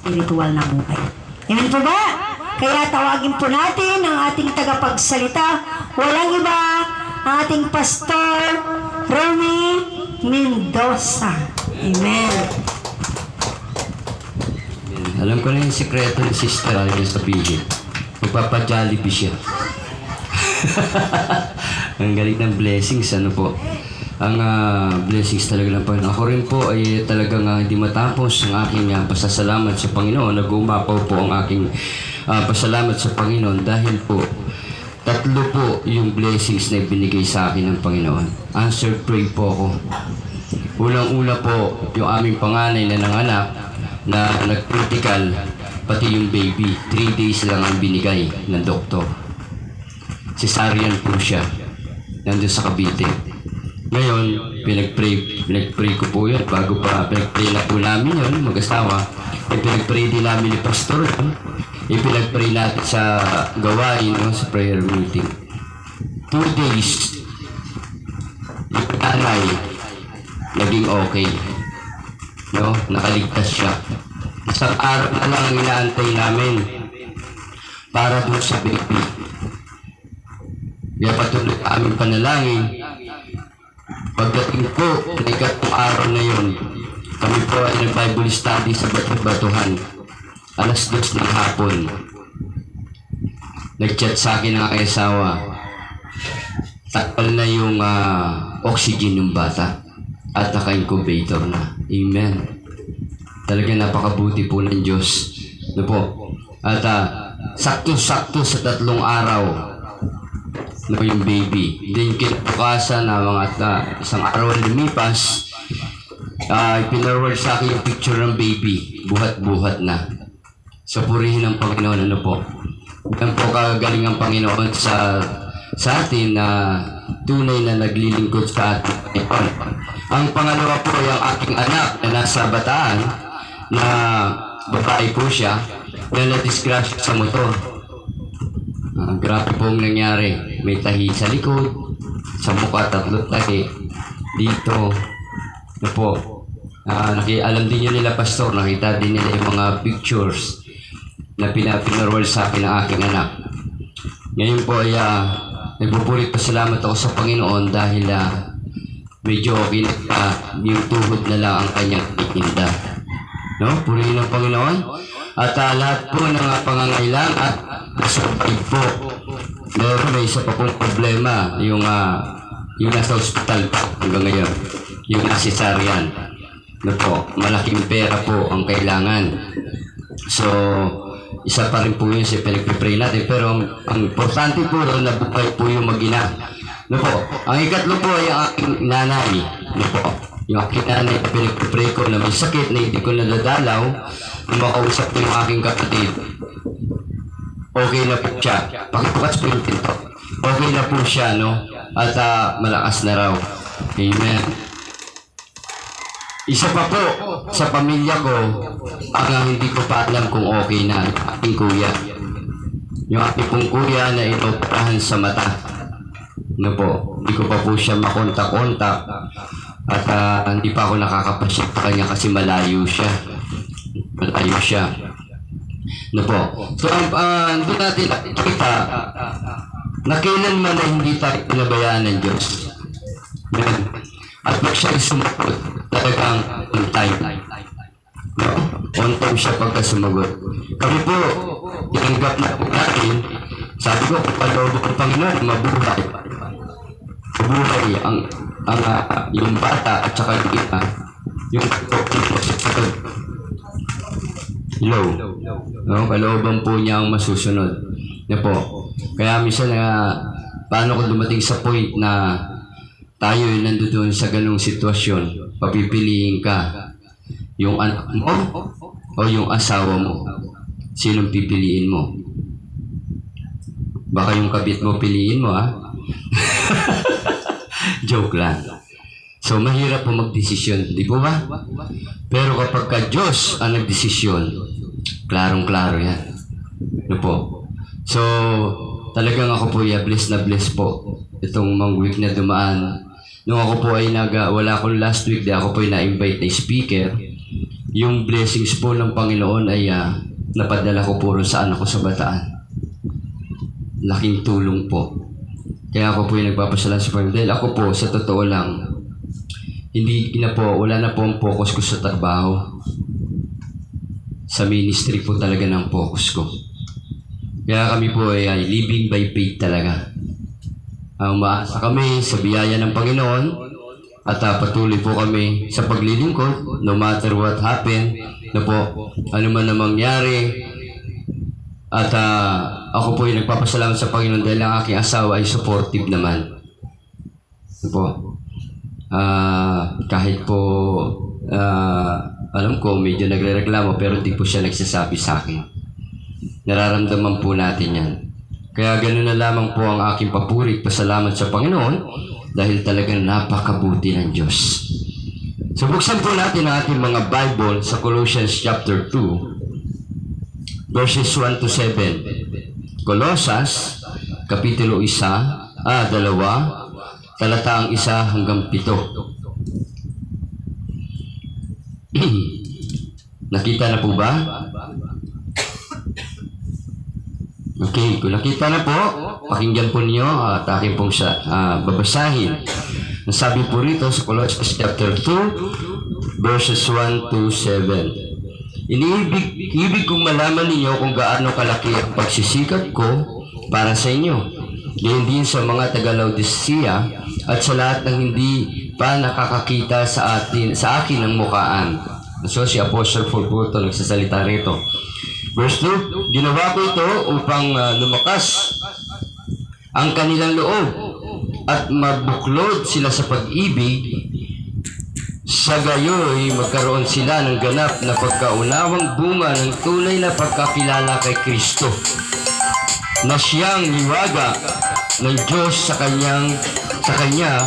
spiritual na buhay. Amen po ba? Kaya tawagin po natin ang ating tagapagsalita. Walang iba, ang ating Pastor Romy Mendoza. Amen. Alam ko na yung sikreto ni Sister Alice sabihin. Magpapa-Jollibee siya. Ang galing ng blessings, ano po. Ang blessings talaga ng Panginoon. Ako rin po ay talagang hindi matapos ang aking pasasalamat sa Panginoon. Nag-umapaw po ang aking pasalamat sa Panginoon dahil po tatlo po yung blessings na ibinigay sa akin ng Panginoon. Answered prayer po ako. Unang-una po yung aming panganay na nanganak na nag-critical, pati yung baby. 3 days lang ang binigay ng doktor. Cesarean po siya. Nandun sa Cavite. Ngayon, pinag-pray ko po yun. Bago pa, pinag-pray na po namin yun, mag-asawa. Pinag-pray din namin ni Pastor yun. Pinag-pray natin sa gawain, no, sa prayer meeting. 2 days, yung nanay, naging okay. No? Nakaligtas siya. Isang araw na lang ang inaantay namin para doon sa baby. Kaya patuloy aming panalangin. Pagdating po, naigatong araw na yun, kami po ay nag-Bible study sa Batuhan. 2:00 ng hapon. Nag-chat sa akin ang aking asawa. Takpal na yung oxygen ng bata at naka-incubator na. Amen. Talaga napakabuti po ng Diyos. Ano po? At sakto-sakto sa 3 araw no, yung baby. Then kinabukasan na mga isang araw na lumipas, pinarward sa akin yung picture ng baby. Buhat-buhat na. So purihin ng Panginoon, ano po. Yan po kagaling ang Panginoon sa atin na tunay na naglilingkod sa atin. Ang pangalawa po ay ang aking anak na nasa Bataan na babae po siya na na-discrash sa motor. Grabe pong nangyari. May tahi sa likod, sa mukha 3 tahi, dito. Na po. Alam din nyo nila, Pastor, nakita din nila yung mga pictures na pinarwal sa akin ng aking anak. Ngayon po ay nagpupulit pasalamat ako sa Panginoon dahil medyo okay na yung tuhod na lang ang kanyang itinda. No? Purihin ng Panginoon. At lahat po ng pangangailangan at survive po. Meron may isa pa pong problema, yung nasa hospital po hanggang ngayon. Yung cesarean. No po, malaking pera po ang kailangan. So, isa pa rin po yun sa pinag-pray natin. Pero ang importante po rin na buhay po yung mag-ina. No po, ang ikatlo po ay ang aking nanay. No po, yung aking nanay na pinag-pray ko na may sakit na hindi ko nadadalaw, nung makausap ko yung aking kapatid. Okay na po siya. Pakibukas po yung pinto. Okay na po siya, no? At malakas na raw. Amen. Isa pa po sa pamilya ko, ang hindi ko pa alam kung okay na aking kuya. Yung aking pong kuya na inoperahan sa mata. Ano po, hindi ko pa po siya makontak-kontak. At hindi pa ako nakakapasya pa kanya kasi malayo siya. Malayo siya. Ano po. So, doon natin nakikita na kailanman na hindi tayo pinabayaan ng Diyos. At pag siya sumagot, talagang on time. No? On time siya pagka sumagot. Kami po, tinanggap na po natin, sabi ko, kapaloob ko Panginoon, mabuhay. Mabuhay yung bata at saka yung ina. Yung hello. No? Kalooban po niya ang masusunod. Na po. Kaya minsan paano kung dumating sa point na tayo ay nandoon sa ganung sitwasyon, papipiliin ka, yung anak mo o yung asawa mo. Sinong pipiliin mo? Baka yung kabit mo piliin mo, ha? Joke lang. So, mahirap po magdesisyon, di po ba? Pero kapag ka Diyos ang nagdesisyon, klarong-klaro yan. Ano po? So, talagang ako po blessed na blessed po itong mga week na dumaan. Nung ako po ay wala akong last week, di ako po ay na-invite na speaker. yung blessings po ng Panginoon ay napadala ko po rin sa anak ko sa Bataan. Laking tulong po. Kaya ako po yung nagpapasalamat sa Panginoon. Dahil ako po, sa totoo lang, wala na po ang focus ko sa trabaho. Sa ministry po talaga ng focus ko. Kaya kami po ay living by faith talaga. Umaasa kami sa biyaya ng Panginoon at patuloy po kami sa paglilingkod no matter what happen, na po, ano man na mangyari. At ako po ay nagpapasalamat sa Panginoon dahil ang aking asawa ay supportive naman. Ano po? Kahit po alam ko medyo nagrereklamo pero di po siya nagsasabi sa akin. Nararamdaman po natin yan. Kaya ganoon na lamang po ang aking papuri at pasalamat sa Panginoon dahil talagang napakabuti ng Diyos. So buksan po natin ang ating mga Bible sa Colossians chapter 2 verses 1 to 7. Colosas kapitulo 2, talataang 1 hanggang 7. Nakita na po ba? Okay, kung nakita na po, pakinggan po niyo at aking pong babasahin. Nasabi po rito sa Colossians chapter 2, verses 1 to 7. Ibig kong malaman ninyo kung gaano kalaki ang pagsisikap ko para sa inyo. Gayon din sa mga taga-Laodicea at sa lahat ng hindi pa nakakakita sa akin ng mukhaan. So si Apostle Paul po ito nagsasalita rito. Verse 2, ginawa ko ito upang lumakas ang kanilang loob at mabuklod sila sa pag-ibig, sa gayoy magkaroon sila ng ganap na pagkaunawang bunga ng tunay na pagkakilala kay Kristo, na siyang niwaga ng Diyos sa Kanya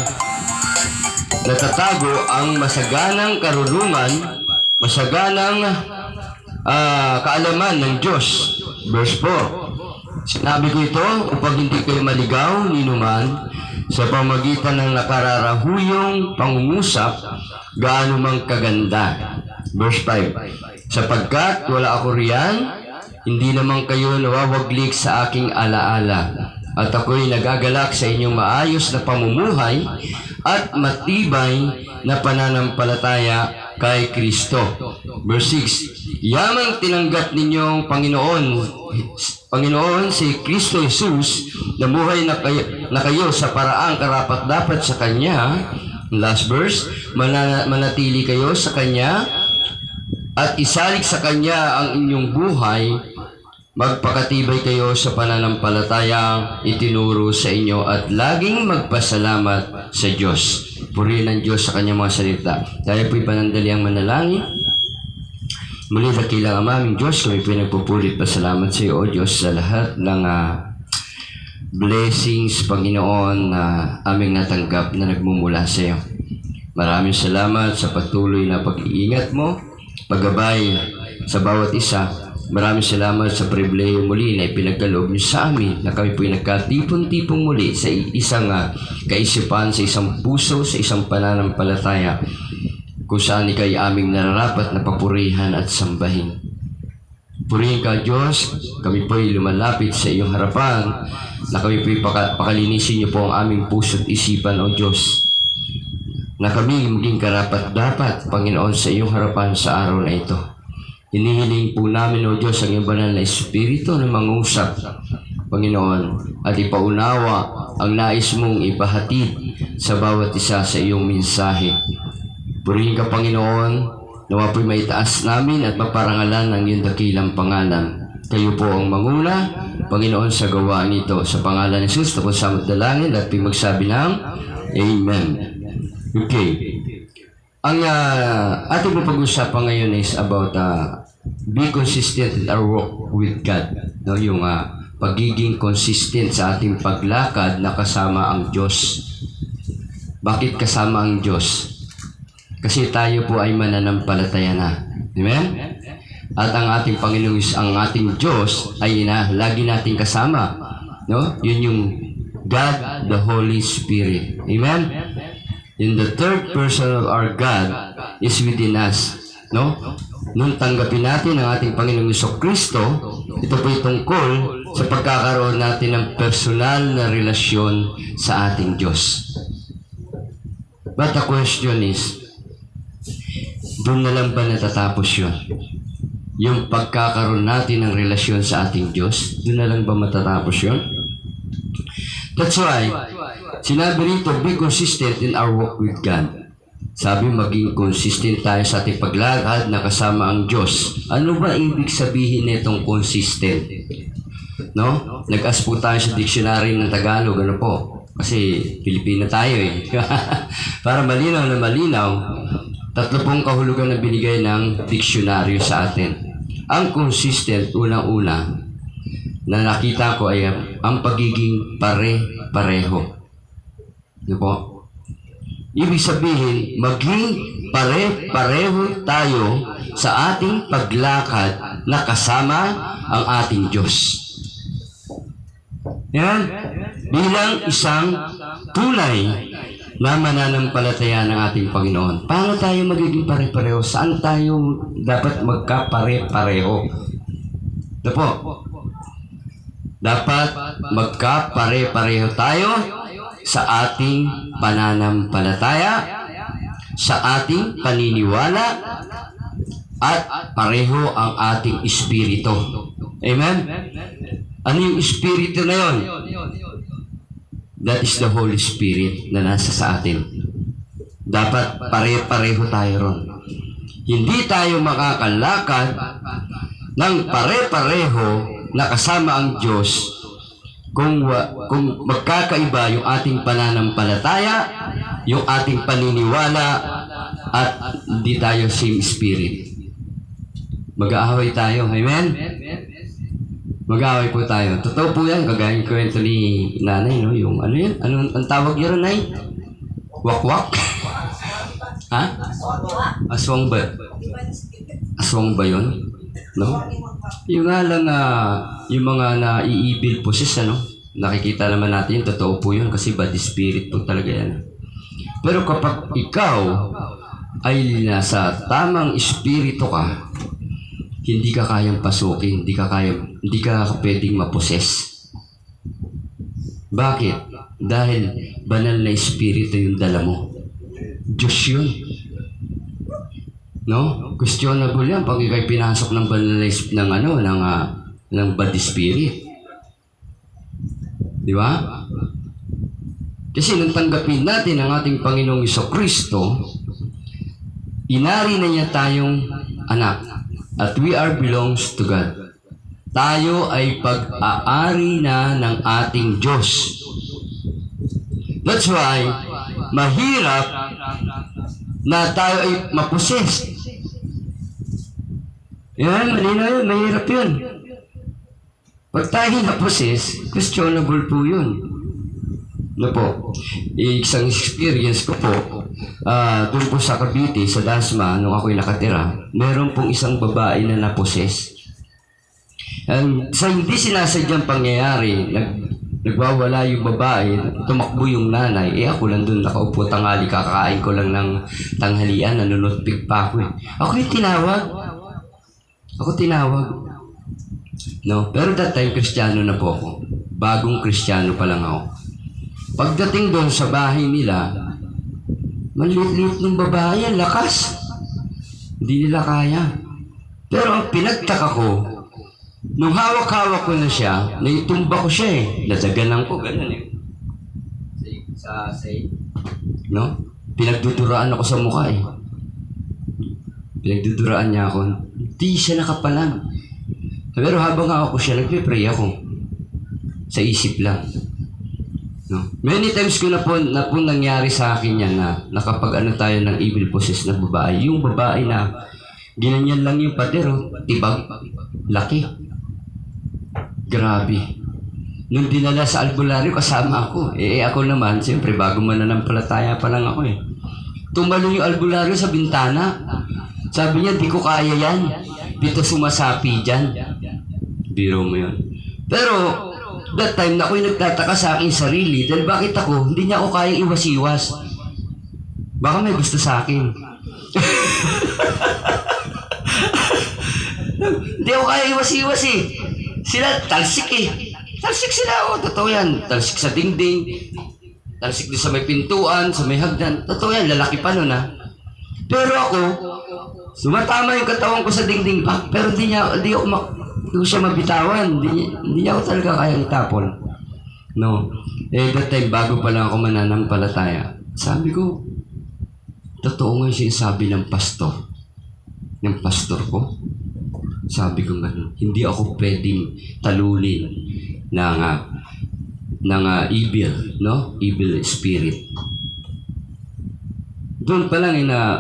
natatago ang masaganang karunungan, masaganang kaalaman ng Diyos. Verse 4, sinabi ko ito upang hindi kayo maligaw ninuman sa pamagitan ng nakararahuyong pangungusap gaano mang kaganda. Verse 5, sapagkat wala ako riyan, hindi naman kayo nawawaglik sa aking alaala, at ako'y nagagalak sa inyong maayos na pamumuhay at matibay na pananampalataya kay Kristo. Verse 6, yamang tinanggap ninyong Panginoon si Kristo Jesus, na buhay na kayo sa paraang karapat-dapat sa Kanya. Last verse, manatili kayo sa Kanya at isalik sa Kanya ang inyong buhay. Magpakatibay kayo sa pananampalatayang itinuro sa inyo at laging magpasalamat sa Diyos. Purihin ng Diyos sa Kanyang mga salita. Tayo po'y panandaliang manalangin. Muli dakilang amaming Diyos, kami po'y nagpupulit pasalamat sa iyo, O Diyos, sa lahat ng blessings, Panginoon, na aming natanggap na nagmumula sa iyo. Maraming salamat sa patuloy na pag-iingat mo, paggabay sa bawat isa. Maraming salamat sa pribilehiyo muli na ipinagkaloob niyo sa amin, na kami po'y nagkatipon-tipong muli sa isang kaisipan, sa isang puso, sa isang pananampalataya, kung saan ika'y aming nararapat na papurihan at sambahin. Purihin ka, Diyos, kami po'y lumalapit sa iyong harapan, na kami po'y pakalinisin niyo po ang aming puso at isipan, O Diyos, na kami maging karapat-dapat, Panginoon, sa iyong harapan sa araw na ito. Hinihiling po namin, O Diyos, ang iyong banal na Espiritu na mangusap, Panginoon, at ipaunawa ang nais mong ipahatid sa bawat isa sa iyong mensahe. Purihin ka, Panginoon, nawa po'y maitaas namin at maparangalan ang iyong dakilang pangalan. Kayo po ang manguna, Panginoon, sa gawaan ito. Sa pangalan ni Jesus, tapos sa dalangin at magsabi ng Amen. Okay. Ang ating pag-usapan ngayon is about be consistent in our walk with God. No, yung pagiging consistent sa ating paglakad na kasama ang Diyos. Bakit kasama ang Diyos? Kasi tayo po ay mananampalataya na. Amen? At ang ating Panginoon, ang ating Diyos ay lagi nating kasama. No? Yun yung God, the Holy Spirit. Amen? In the third person of our God is within us. No? nung tanggapin natin ang ating Panginoong Jesucristo, ito po tungkol sa pagkakaroon natin ng personal na relasyon sa ating Diyos. But the question is, doon na lang ba natatapos yun? Yung pagkakaroon natin ng relasyon sa ating Diyos, doon na lang ba matatapos yun? That's why, sinabi rito, be consistent in our walk with God. Sabi, maging consistent tayo sa ating paglakad na kasama ang Diyos. Ano ba ibig sabihin nitong consistent? No? Nag-ask po tayo sa dictionary ng Tagalog, ano po? Kasi Pilipino tayo eh. Para malinaw na malinaw, 3 pong kahulugan na binigay ng dictionary sa atin. Ang consistent, unang-una, na nakita ko ay ang pagiging pare-pareho. Ano po? Ibig sabihin, maging pare-pareho tayo sa ating paglakad na kasama ang ating Diyos. Yan. Bilang isang tunay na mananampalataya ng ating Panginoon. Paano tayo magiging pare-pareho? Saan tayo dapat magkapare-pareho? Ito po. Dapat magkapare-pareho tayo sa ating pananampalataya, sa ating paniniwala, at pareho ang ating espiritu. Amen? Ano yung espiritu na yon? That is the Holy Spirit na nasa sa atin. Dapat pare-pareho tayo ron. Hindi tayo makakalakad ng pare-pareho na kasama ang Diyos kung magkakaiba yung ating pananampalataya, yung ating paniniwala, at hindi tayo same spirit. Mag-aaway tayo. Amen? Mag-aaway po tayo. Totoo po yan. Kagaya yung kwento ni nanay, no? Yung ano yan? Anong ang tawag yun, nay? Wakwak? Ha? Aswang ba? Aswang ba yun? No? Yung nga lang, yung mga nai-evil poses, ano? Nakikita naman natin yun. Totoo po yun kasi bad spirit po talaga yan. Pero kapag ikaw ay nasa tamang espiritu ka, hindi ka kayang pasukin, hindi ka pwedeng maposes. Bakit? Dahil banal na espiritu yung dala mo. Diyos yun. No? Questionable yan pag ikay pinasok ng banal na ng bad spirit. Di ba? Kasi nung tanggapin natin ang ating Panginoong Jesucristo, inari na niya tayong anak. At we are belongs to God. Tayo ay pag-aari na ng ating Diyos. That's why, mahirap na tayo ay maposes. Yan, malinaw yun, mahirap yun. Pag tayo naposes, questionable po yun. Ano po? Isang experience ko po, doon po sa Cavite, sa Dasma, nung ako'y nakatira, meron pong isang babae na naposes. Sa hindi sinasadyang pangyayari, nagwawala yung babae, tumakbo yung nanay, ako lang doon, nakaupo tanghali, kakakain ko lang ng tanghalian, nanunutpik pa ako eh. Ako tinawag. No? Pero that time, Kristiyano na po ako. Bagong Kristiyano pa lang ako. Pagdating doon sa bahay nila, maliit-liit ng babae, lakas. Hindi nila kaya. Pero ang pinagtaka ko, nung hawak-hawak ko na siya, naitumba ko siya eh. Nadaganan ko, ganun eh. No? Pinagduduraan ako sa mukha eh. Pinagduduraan niya ako. Hindi siya nakapalag. Pero habang hawak ko siya, nagpipray ako. Sa isip lang. No? Many times ko na po nangyari sa akin yan na kapag tayo ng evil possessed na babae, yung babae na ginanyan lang yung patero, tibag, laki. Grabe. Nung dinala sa albularyo, kasama ako. Ako naman, siyempre, bago mananampalataya pa lang ako eh. Tumalo yung albularyo sa bintana. Sabi niya, di ko kaya yan. Dito sumasapi dyan. Biro mo yun. Pero, that time na ako'y nagtataka sa aking sarili dahil bakit ako, hindi niya ako kayang iwas-iwas. Baka may gusto sa akin. Hindi ako kaya iwas-iwas eh. Sila, talsik eh. Talsik sila, totoo yan. Talsik sa dingding, talsik doon sa may pintuan, sa may hagdan. Totoo yan, lalaki pa nun ha. Pero ako, sumatama yung katawan ko sa dingding pa, pero hindi ko siya mabitawan. Hindi niya ako talaga kayang itapon. No. That time, bago pa lang ako mananampalataya, sabi ko, totoo nga yung sinasabi ng pastor ko. Sabi ko gano'n, hindi ako pwedeng talulin ng evil, no? Evil spirit. Doon pa lang na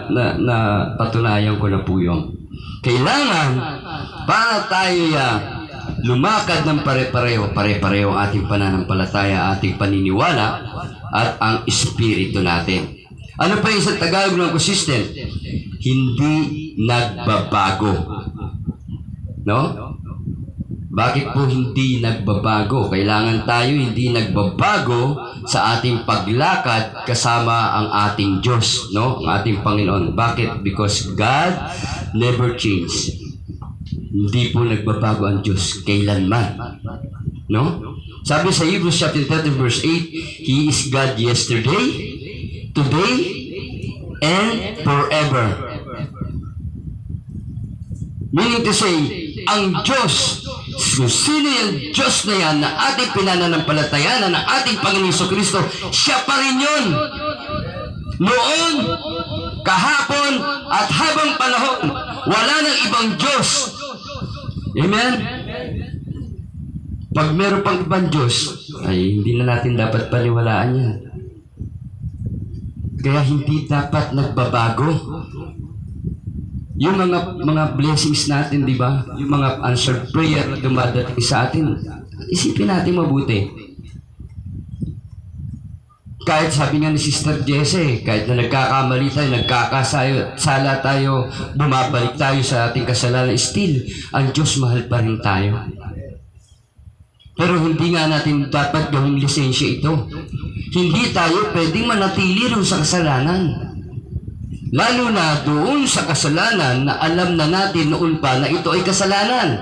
patunayan ko na po yun. Kailangan, para tayo lumakad ng pare-pareho ang ating pananampalataya, ating paniniwala, at ang espiritu natin. Ano pa yung sa Tagalog ng consistent? Hindi nagbabago. No? Bakit po hindi nagbabago? Kailangan tayo hindi nagbabago sa ating paglakad kasama ang ating Diyos, no? Ang ating Panginoon. Bakit? Because God never change. Hindi po nagbabago ang Diyos kailanman. No? Sabi sa Hebrews chapter 13 verse 8, He is God yesterday, today, and forever. Meaning to say, ang Diyos, kung sino yung Diyos na yan na ating pinananampalatayanan ng ating Panginoon Kristo, siya pa rin yun. Noon, kahapon, at habang panahon, wala nang ibang Diyos. Amen? Pag meron pang ibang Diyos, ay hindi na natin dapat paniwalaan yan. Kaya hindi dapat nagbabago. Yung mga blessings natin, di ba? Yung mga answered prayer na dumadating sa atin, isipin natin mabuti. Kahit sabi nga ni Sister Jesse, kahit na nagkakamali tayo, nagkakasala tayo, bumabalik tayo sa ating kasalanan, still, ang Diyos mahal pa rin tayo. Pero hindi nga natin dapat gawing lisensya ito. Hindi tayo pwedeng manatili rin sa kasalanan. Lalo na doon sa kasalanan na alam na natin noon pa na ito ay kasalanan.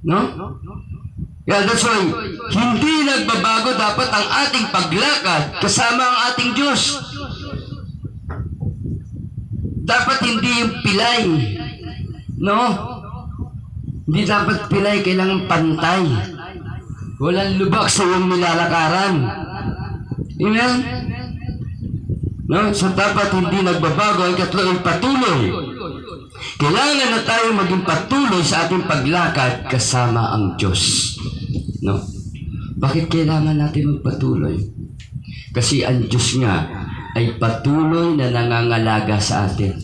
No? Yeah, that's why, hindi nagbabago dapat ang ating paglakad kasama ang ating Diyos. Dapat hindi yung pilay. No? Hindi dapat pilay, kailangan pantay. Walang lubak sa iyong nilalakaran. Amen? No? So dapat hindi nagbabago. Ang katlo ay patuloy. Kailangan na tayo maging patuloy sa ating paglakad kasama ang Diyos. No? Bakit kailangan natin magpatuloy? Kasi ang Diyos nga ay patuloy na nangangalaga sa atin.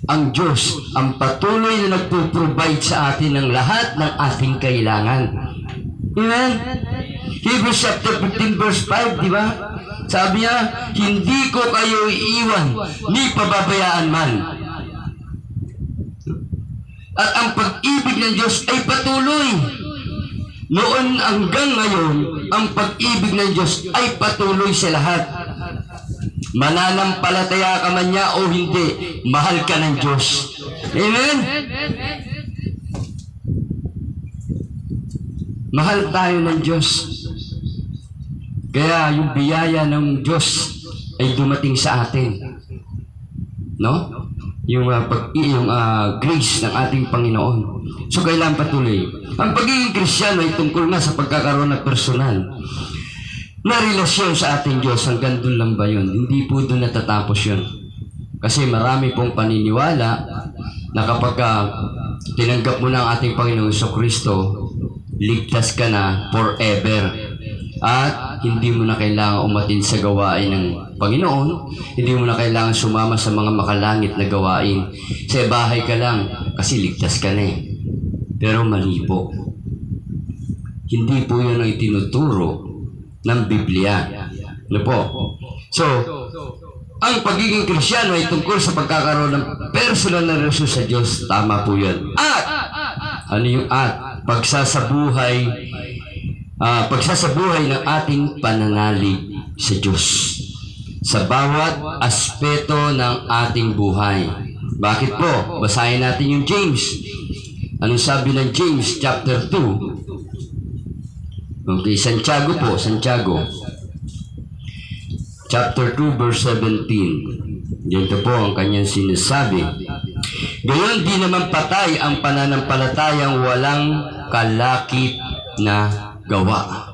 Ang Diyos ang patuloy na nagpo-provide sa atin ng lahat ng ating kailangan. Amen? Hebrews chapter 15 verse 5, di ba? Sabi niya, hindi ko kayo iiwan, ni pababayaan man. At ang pag-ibig ng Diyos ay patuloy. Noon hanggang ngayon, ang pag-ibig ng Diyos ay patuloy sa lahat. Mananampalataya ka man niya o hindi, mahal ka ng Diyos. Amen? Mahal tayo ng Diyos. Kaya yung biyaya ng Diyos ay dumating sa atin. No? Yung grace ng ating Panginoon. So kailangan patuloy. Ang pagiging Kristiyano ay tungkol na sa pagkakaroon ng personal na relasyon sa ating Diyos. Hanggang doon lang ba yun? Hindi po doon natatapos yun. Kasi marami pong paniniwala na kapag tinanggap mo na ang ating Panginoon Kristo, ligtas ka na forever. At hindi mo na kailangan umatin sa gawain ng Panginoon. Hindi mo na kailangan sumama sa mga makalangit na gawain. Sa bahay ka lang kasi ligtas ka na eh. Pero mali po. Hindi po yun ang itinuturo ng Biblia. Ano po? So, ang pagiging Kristiyano ay tungkol sa pagkakaroon ng personal na relasyon sa Diyos. Tama po yun. At, ano yung at? Pagsasabuhay ng ating pananalig sa Diyos sa bawat aspeto ng ating buhay. Bakit po? Basahin natin yung James. Anong sabi ng James chapter 2? Okay, Santiago po, Santiago. Chapter 2 verse 17. Dito po ang kanyang sinasabi. Gayon di naman patay ang pananampalatayang walang kalakip na gawa.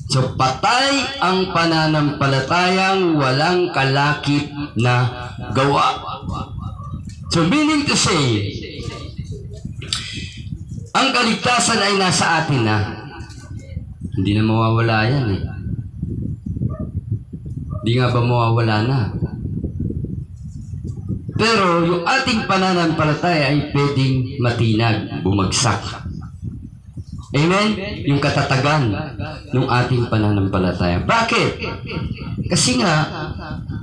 So patay ang pananampalatayang walang kalakip na gawa. So meaning to say, ang kaligtasan ay nasa atin na. Hindi na mawawala yan eh. Hindi nga ba mawawala na? Pero yung ating pananampalataya ay pwedeng matinag, bumagsak. Amen? Yung katatagan ng ating pananampalataya. Bakit? Kasi nga,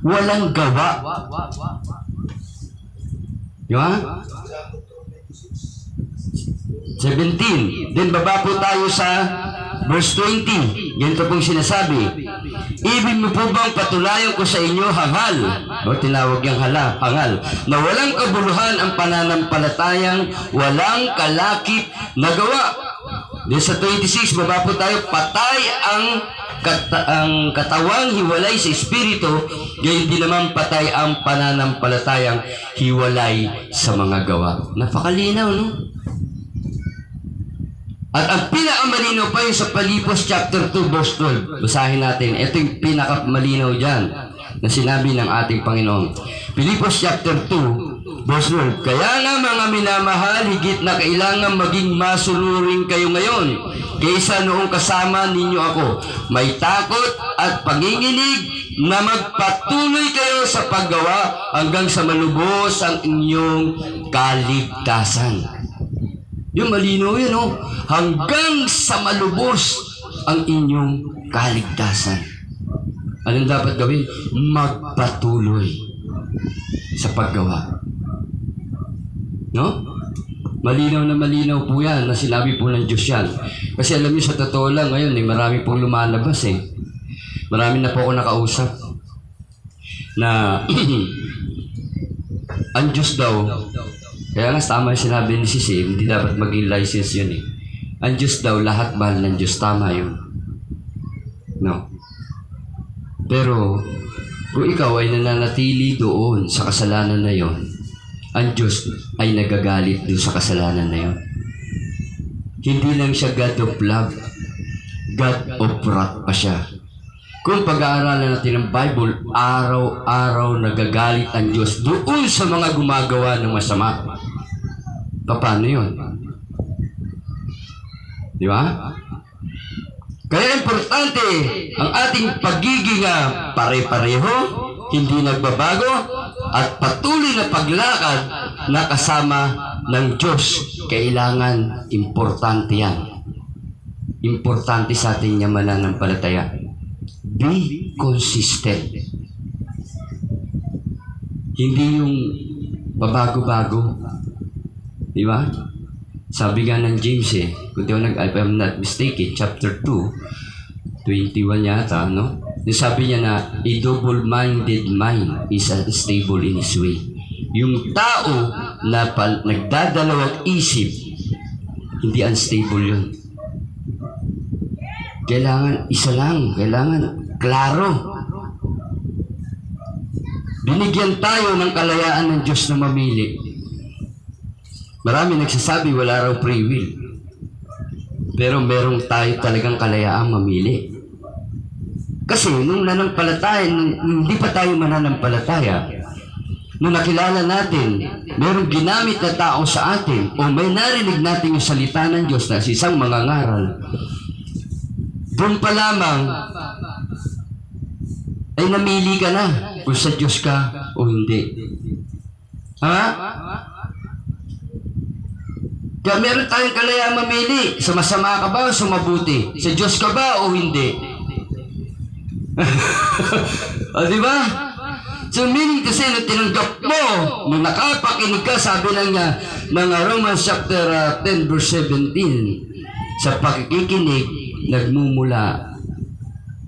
walang gawa. Di ba? 17. Then baba po tayo sa verse 20. Ganito pong sinasabi. Ibig mo po bang patulayan ko sa inyo hangal? O tinawag yung hangal. Na walang kabuluhan ang pananampalatayang walang kalakip na gawa. Then sa 26, baba po tayo. Patay ang katawang hiwalay sa espiritu, gayon din naman patay ang pananampalatayang hiwalay sa mga gawa. Napakalinaw, no? At ang pinakamalinaw pa yung sa Pilipos chapter 2 verse 12. Basahin natin. Ito yung pinakamalinaw dyan na sinabi ng ating Panginoon. Pilipos chapter 2 verse 12. Kaya nga mga minamahal, higit na kailangan maging masunuring kayo ngayon kaysa noong kasama ninyo ako. May takot at panginginig na magpatuloy kayo sa paggawa hanggang sa malubos ang inyong kaligtasan. Yung malinaw yun, no? Hanggang sa malubos ang inyong kaligtasan. Anong dapat gawin? Magpatuloy sa paggawa. No? Malinaw na malinaw po yan na sinabi po ng Diyos yan. Kasi alam niyo sa totoo lang ngayon, marami pong lumalabas eh. Marami na po ako nakausap na ang Diyos daw. Kaya nga tama yung sinabi ni Sisi, hindi dapat maging license yun eh. Ang Diyos daw, lahat mahal ng Diyos. Tama yun. No. Pero, kung ikaw ay nananatili doon sa kasalanan na yon, ang Diyos ay nagagalit doon sa kasalanan na yon. Hindi lang siya God of love, God of wrath pa siya. Kung pag-aaralan natin ng Bible, araw-araw nagagalit ang Diyos doon sa mga gumagawa ng masama. Paano yun? Di ba? Kaya importante ang ating pagiging pare-pareho, hindi nagbabago, at patuloy na paglakad na kasama ng Diyos. Kailangan importante yan. Importante sa ating mananampalataya. Be consistent. Hindi yung babago-bago. Di ba? Sabi nga ng James kung if I'm not mistaken, chapter 2, 21 yata, no? Sabi niya na, a double-minded mind is unstable in his way. Yung tao na nagdadalawang isip, hindi unstable yun. Kailangan isa lang, kailangan klaro. Binigyan tayo ng kalayaan ng Diyos na mamili. Marami nagsasabi wala raw free will. Pero merong tayo talagang kalayaang mamili. Kasi nung nananampalataya, hindi pa tayo mananampalataya, nung nakilala natin, merong ginamit na tao sa atin, o may narinig natin yung salita ng Diyos na isang mangangaral, doon pa lamang, ay namili ka na kung sa Diyos ka o hindi. Ha? Kaya meron tayong kalayaan mamili. Sa masama ka ba o sa mabuti? Sa Diyos ka ba o hindi? O, di ba? So, meaning kasi nung tinanggap mo, nung nakapakinig ka, sabi lang niya, ng Romans chapter 10 verse 17, sa pakikinig, nagmumula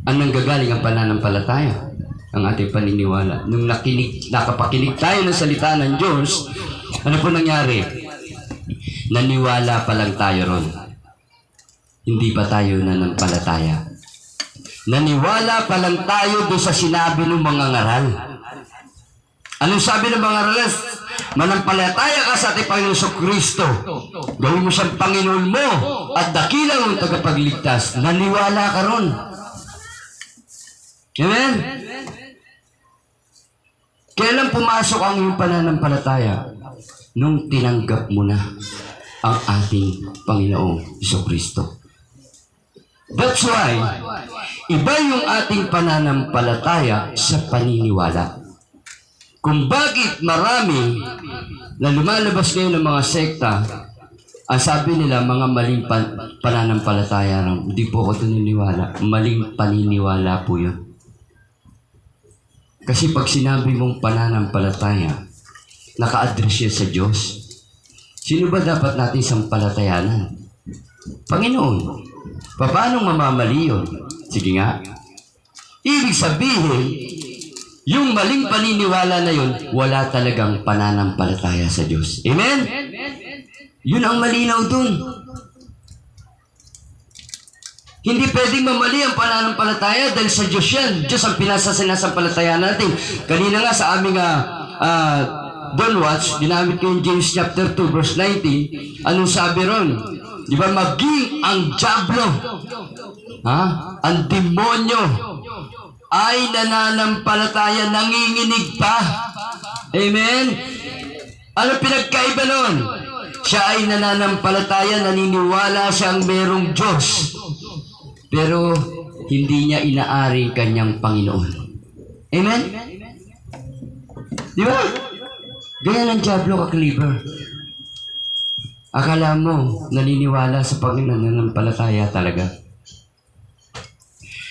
ang nanggagaling ang pananampalataya. ang ating paniniwala. Nung nakapakinig tayo ng salita ng Diyos, ano po nangyari? Naniwala pa lang tayo ron. Hindi pa tayo nanampalataya. Naniwala pa lang tayo doon sa sinabi ng mga ngaral. Anong sabi ng mga ngaral? Manampalataya ka sa ating Panginoon Kristo. Gawin mo siyang Panginoon mo at dakilang mong tagapagligtas. Naniwala ka ron. Amen? Kailan pumasok ang iyong pananampalataya? Nung tinanggap mo na ang ating Panginoong Kristo. That's why, iba yung ating pananampalataya sa paniniwala. Kung bakit marami na lumalabas ngayon ng mga sekta, ang sabi nila, mga maling pananampalataya lang. Hindi po ako naniniwala. Maling paniniwala po yun. Kasi pag sinabi mong pananampalataya, naka-address yan sa Diyos. Sino ba dapat natin sampalatayanan? Panginoon. Paano mamamali yun? Sige nga. Ibig sabihin, yung maling paniniwala na yun, wala talagang pananampalataya sa Diyos. Amen? Yun ang malinaw dun. Hindi pwedeng mamali ang pananampalataya dahil sa Diyos yan. Diyos ang pinasasinasampalataya natin. Kanina nga sa aming Don't Watch, ginamit ko yung James chapter 2 verse 19. Anong sabi ron? Di ba, maging ang dyablo, ang demonyo, ay nananampalataya, nanginginig pa. Amen? Ano pinagkaiba nun? Siya ay nananampalataya, naniniwala siyang merong Diyos. Pero hindi niya inaari kanyang Panginoon. Amen? Di ba? Ganyan ang dyablo ka-cleaver. Akala mo, naniniwala sa Panginoon, nananampalataya talaga.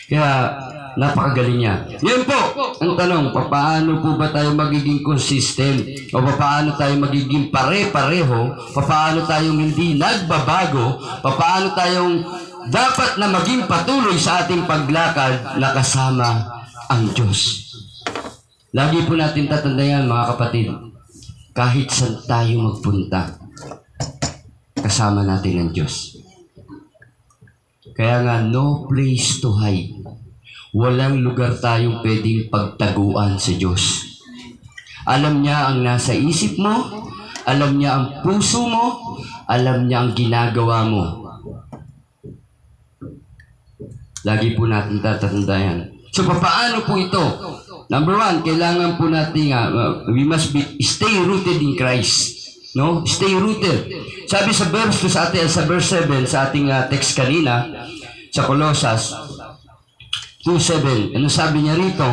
Kaya, napakagaling niya. Yan po, ang tanong, paano po ba tayo magiging consistent? O paano tayo magiging pare-pareho? Paano tayong hindi nagbabago? Paano tayong dapat na maging patuloy sa ating paglakad na kasama ang Diyos? Lagi po natin tatandaan, mga kapatid, kahit saan tayo magpunta, kasama natin ang Diyos. Kaya nga, no place to hide. Walang lugar tayong pwedeng pagtaguan sa Diyos. Alam niya ang nasa isip mo, alam niya ang puso mo, alam niya ang ginagawa mo. Lagi po natin tatandaan. So, paano po ito? Number one, kailangan po natin, we must stay rooted in Christ. No? Stay rooted. Sabi sa verse 2 sa atin, sa verse 7, sa ating text kanina, sa Colossus 2:7. Ano sabi niya rito?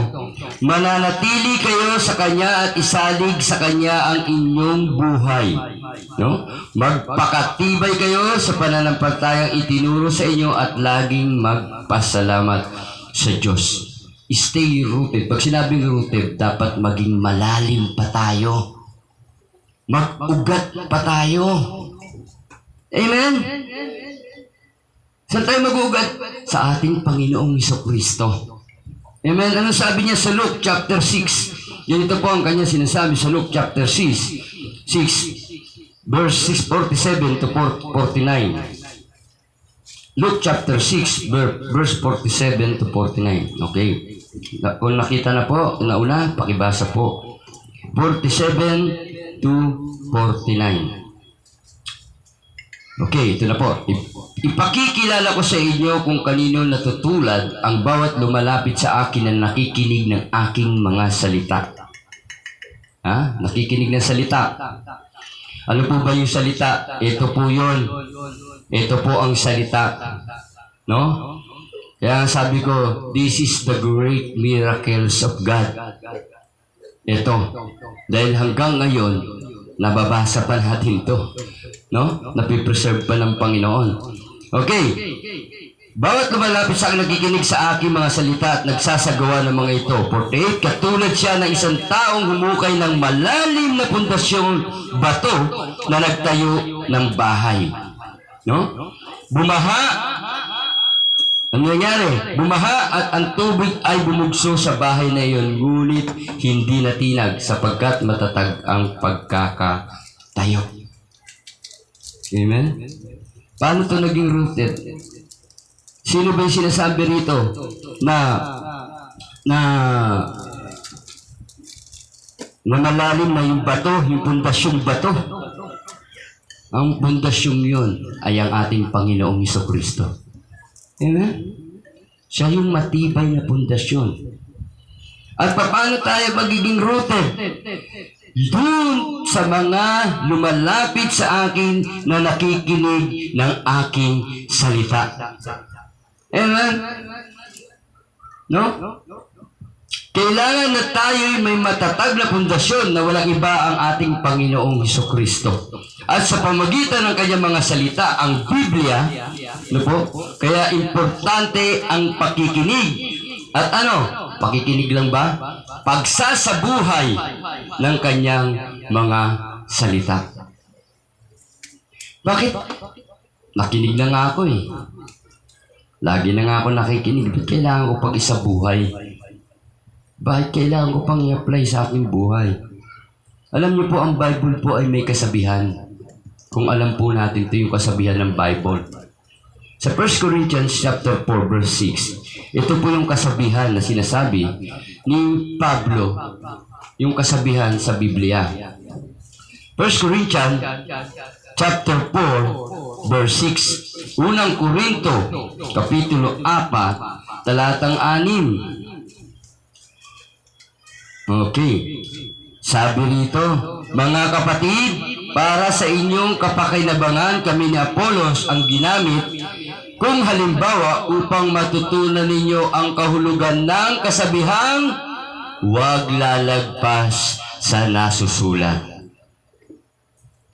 Mananatili kayo sa Kanya at isalig sa Kanya ang inyong buhay. No? Magpakatibay kayo sa pananampalatayang itinuro sa inyo at laging magpasalamat sa Diyos. Stay rooted. Pag sinabing rooted, dapat maging malalim pa tayo. Mag-ugat pa tayo. Amen? Saan tayo mag-ugat? Sa ating Panginoong Kristo. Amen? Ano sabi niya sa Luke chapter 6? Yan ito po ang kanya sinasabi sa Luke chapter 6 verse 6:47 to 49. Luke chapter 6 verse 47 to 49. Okay. Kung nakita na po, nauna, pakibasa po. 47 to 49. Okay, ito na po. Ipakikilala ko sa inyo kung kanino natutulad ang bawat lumalapit sa akin na nakikinig ng aking mga salita. Nakikinig ng salita. Ano po ba yung salita? Ito po yun. Ito po ang salita. No? Kaya sabi ko, this is the great miracles of God. Ito. Dahil hanggang ngayon, nababasa pa natin ito. No? Napipreserve pa ng Panginoon. Okay. Bawat lumalapit sa akin nakikinig sa aking mga salita at nagsasagawa ng mga ito. 48, katulad siya ng isang taong humukay ng malalim na pundasyong bato na nagtayo ng bahay. No? Bumaha. Ano nangyari? Bumaha at ang tubig ay bumugso sa bahay na iyon, ngunit hindi natinag sapagkat matatag ang pagkakatayo. Amen? Paano ito naging rooted? Sino ba yung sinasabi rito na malalim na yung bato, yung pundasyong bato? Ang pundasyong yun ay ang ating Panginoong Hesukristo. Amen? Siya yung matibay na pundasyon. At paano tayo magiging rooted? Doon sa mga lumalapit sa akin na nakikinig ng aking salita. Amen? No? Kailangan na tayo'y may matatag na pundasyon na walang iba ang ating Panginoong Hesukristo. At sa pamagitan ng kanyang mga salita, ang Biblia, no po, kaya importante ang pakikinig. At ano? Pakikinig lang ba? Pagsasabuhay ng kanyang mga salita. Bakit? Nakinig na nga ako eh. Lagi na nga ako nakikinig. Bakit kailangan ko pag isabuhay? Bakit kailangan ko pang i-apply sa aking buhay? Alam niyo po, ang Bible po ay may kasabihan. Kung alam po natin ito yung kasabihan ng Bible. Sa 1 Corinthians chapter 4 verse 6, ito po yung kasabihan na sinasabi ni Pablo, yung kasabihan sa Biblia. 1 Corinthians chapter 4 verse 6, unang Korinto kapitulo 4 talatang 6. Okay. Sabi rito, mga kapatid, para sa inyong kapakinabangan kami ni Apollos ang ginamit kung halimbawa upang matutunan ninyo ang kahulugan ng kasabihang huwag lalagpas sa nasusulat.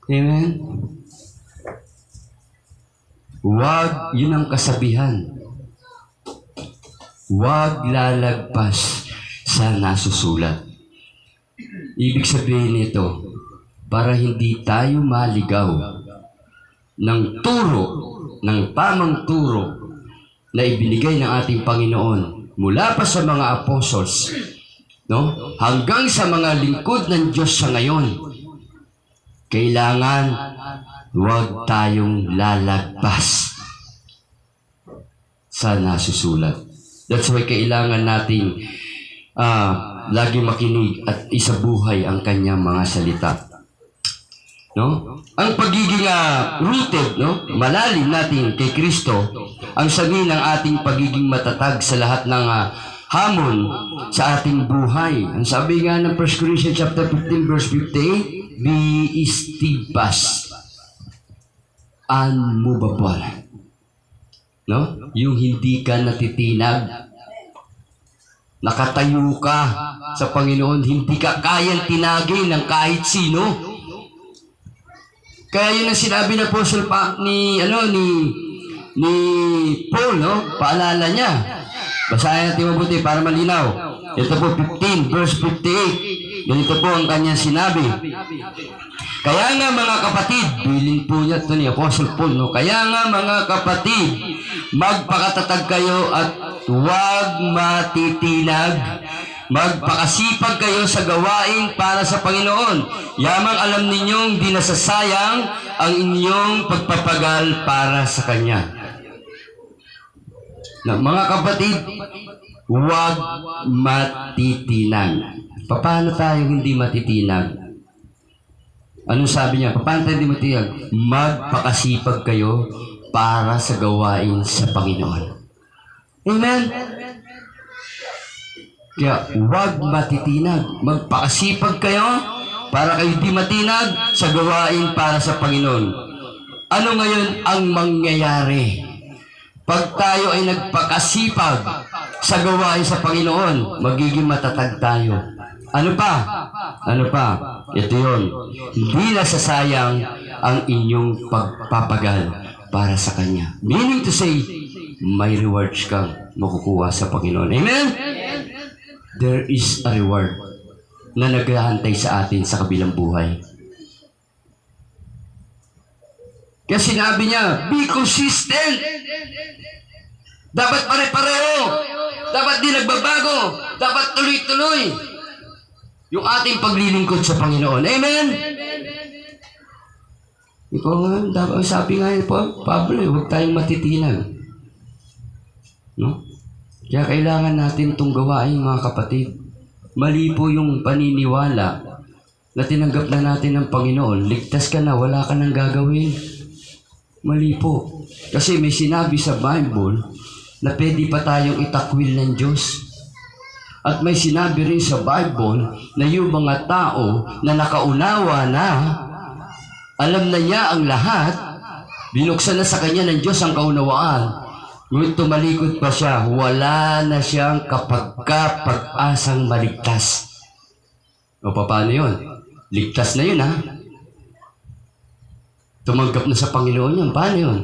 Amen? Huwag, yun ang kasabihan. Huwag lalagpas sa nasusulat. Ibig sabihin nito, para hindi tayo maligaw ng turo, ng tamang turo na ibinigay ng ating Panginoon mula pa sa mga apostles, no? Hanggang sa mga lingkod ng Diyos sa ngayon, kailangan huwag tayong lalagpas sa nasusulat. That's why kailangan nating lagi makinig at isabuhay ang kanyang mga salita. No? Ang pagiging rooted, no? Malalim natin kay Kristo, ang sabi ng ating pagiging matatag sa lahat ng hamon sa ating buhay. Ang sabi nga ng 1 Corinthians chapter 15 verse 58, be steadfast, unmovable. No? Yung hindi ka natitinag, nakatayo ka sa Panginoon, hindi ka kayang tinagin ng kahit sino. Kaya yun ang sinabi ng Apostle ni Paul, no? Paalala niya. Basahin natin mabuti para malinaw. Ito po 15 verse 58. Ganito po ang kanyang sinabi. Kaya nga mga kapatid, bilin po niya ito ni Apostle Paul, no? Kaya nga mga kapatid, magpakatatag kayo at huwag matitinag. Magpakasipag kayo sa gawain para sa Panginoon. Yamang alam ninyong di nasasayang ang inyong pagpapagal para sa Kanya. Na, mga kapatid, huwag matitinag. Paano tayo hindi matitinag? Anong sabi niya? Paano tayo hindi matitinag? Magpakasipag kayo para sa gawain sa Panginoon. Amen? Kaya huwag matitinag. Magpakasipag kayo para kayo di matinag sa gawain para sa Panginoon. Ano ngayon ang mangyayari? Pag tayo ay nagpakasipag sa gawain sa Panginoon, magiging matatag tayo. Ano pa? Ano pa? Ito yun. Hindi nasasayang ang inyong pagpapagal para sa Kanya. Meaning to say, may rewards kang makukuha sa Panginoon. Amen? There is a reward na naghahantay sa atin sa kabilang buhay. Kaya sinabi niya, be consistent. Dapat pare-pareho. Dapat di nagbabago. Dapat tuloy-tuloy. Yung ating paglilingkod sa Panginoon. Amen? Ikaw nga, sabi nga po, Pablo, huwag tayong matitinag. No? Kaya kailangan natin itong gawain, mga kapatid. Mali po yung paniniwala na tinanggap na natin ng Panginoon. Ligtas ka na, wala ka nang gagawin. Mali po. Kasi may sinabi sa Bible na pwede pa tayong itakwil ng Diyos. At may sinabi rin sa Bible na yung mga tao na nakaunawa na, alam na niya ang lahat, binuksan na sa kanya ng Diyos ang kaunawaan. Ngunit tumalikod pa siya, wala na siyang kapag-asang maligtas. O paano yun? Ligtas na yun, ha? Tumanggap na sa Panginoon yun. Paano yun?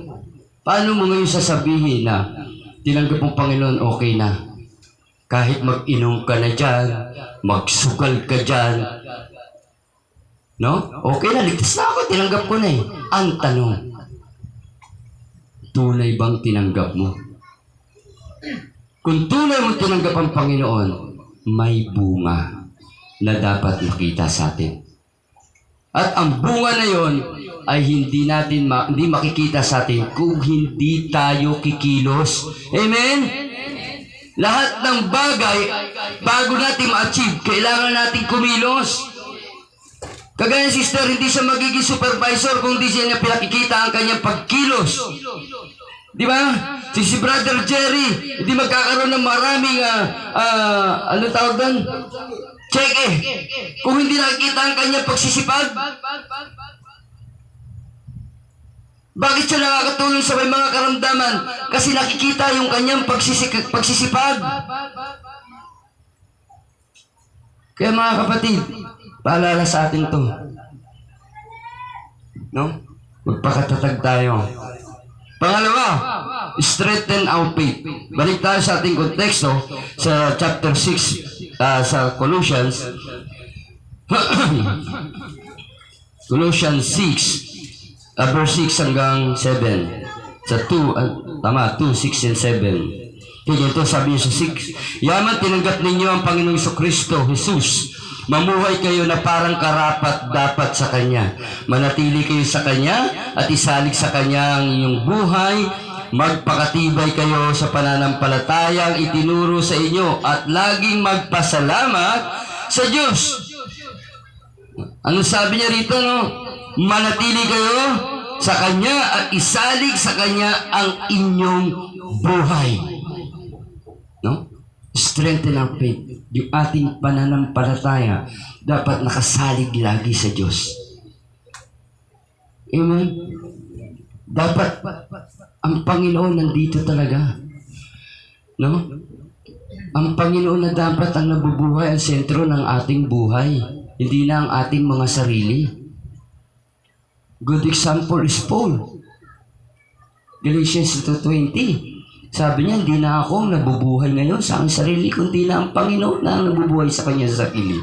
Paano mo ngayon sasabihin na tinanggap ng Panginoon, okay na? Kahit mag-inom ka na dyan, magsugal ka dyan, no? Okay na, ligtas na ako, tinanggap ko na eh. Ang tanong, tunay bang tinanggap mo? Kung tunay mo tinanggap ang Panginoon, may bunga na dapat makita sa atin. At ang bunga na yon ay hindi makikita sa atin kung hindi tayo kikilos. Amen? Lahat ng bagay, bago natin ma-achieve, kailangan natin kumilos. Kagaya sister, hindi siya magiging supervisor kung hindi siya niya pinakikita ang kanyang pagkilos. Di ba? Si Brother Jerry, hindi magkakaroon ng maraming, ano tawag doon? Cheque. Kung hindi nakikita ang kanyang pagsisipag. Bakit siya nakakatulong sa may mga karamdaman? Kasi nakikita yung kanyang pagsisipag. Kaya mga kapatid, paalala sa atin to. No? Magpakatatag tayo. Pangalawa, strengthen our faith. Balik tayo sa ating konteksto sa chapter 6 sa Colossians. Colossians 6 verse 6 hanggang 7. Sa 2, 6 and 7. Kaya ito sabi niya sa 6, yaman tinanggap ninyo ang Panginoong Kristo, Jesus. Mamuhay kayo na parang karapat dapat sa Kanya. Manatili kayo sa Kanya at isalig sa Kanya ang inyong buhay. Magpakatibay kayo sa pananampalatayang itinuro sa inyo at laging magpasalamat sa Diyos. Ano sabi niya rito, no? Manatili kayo sa Kanya at isalig sa Kanya ang inyong buhay. No? Strengthen our faith. Yung ating pananampalataya dapat nakasalig lagi sa Diyos. Amen? Dapat ang Panginoon nandito talaga. No? Ang Panginoon na dapat ang nabubuhay ang sentro ng ating buhay. Hindi na ang ating mga sarili. Good example is Paul. Galatians 2:20. Sabi niya, hindi na ako nabubuhay ngayon sa aking sarili, kundi na ang Panginoon na ang nabubuhay sa kanyang sarili.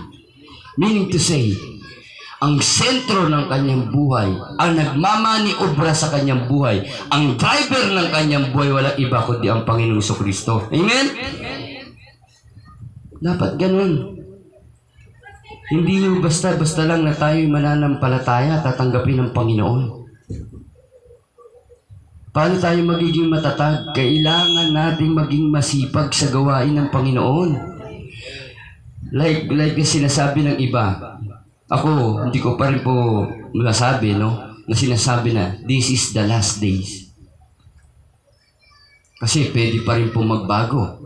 Meaning to say, ang sentro ng kanyang buhay, ang nagmamaniobra sa kanyang buhay, ang driver ng kanyang buhay, walang iba kundi ang Panginoong Kristo. Amen? Dapat ganun. Hindi yung basta-basta lang na tayo'y mananampalataya at tatanggapin ng Panginoon. Paano tayo magiging matatag? Kailangan nating maging masipag sa gawain ng Panginoon. Like yung sinasabi ng iba. Ako, hindi ko pa rin po masabi, no? Na sinasabi na, this is the last days. Kasi pwede pa rin po magbago.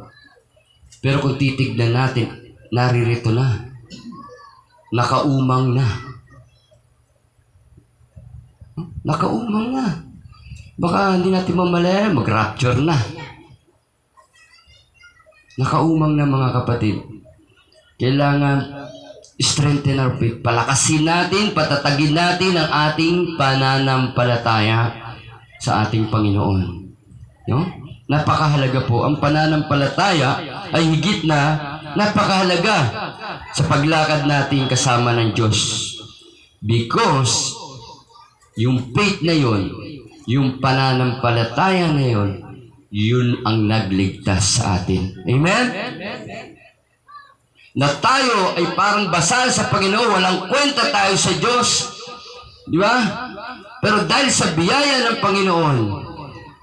Pero kung titignan natin, naririto na. Nakaumang na. Nakaumang na. Baka hindi natin mamalaya, mag-rapture na. Nakaumang na mga kapatid. Kailangan strengthen our faith. Palakasin natin, patatagin natin ang ating pananampalataya sa ating Panginoon. No? Napakahalaga po. Ang pananampalataya ay higit na napakahalaga sa paglakad natin kasama ng Diyos. Because yung faith na yon, yung pananampalataya na yon, yun ang nagligtas sa atin. Amen? Na tayo ay parang basal sa Panginoon, walang kwenta tayo sa Diyos. Di ba? Pero dahil sa biyaya ng Panginoon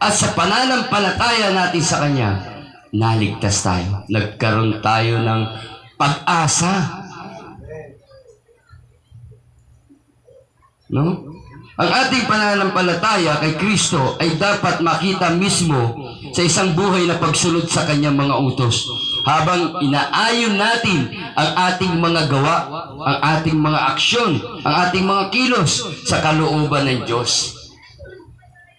at sa pananampalataya natin sa Kanya, naligtas tayo. Nagkaroon tayo ng pag-asa. No? Ang ating pananampalataya kay Kristo ay dapat makita mismo sa isang buhay na pagsunod sa Kanyang mga utos. Habang inaayon natin ang ating mga gawa, ang ating mga aksyon, ang ating mga kilos sa kalooban ng Diyos.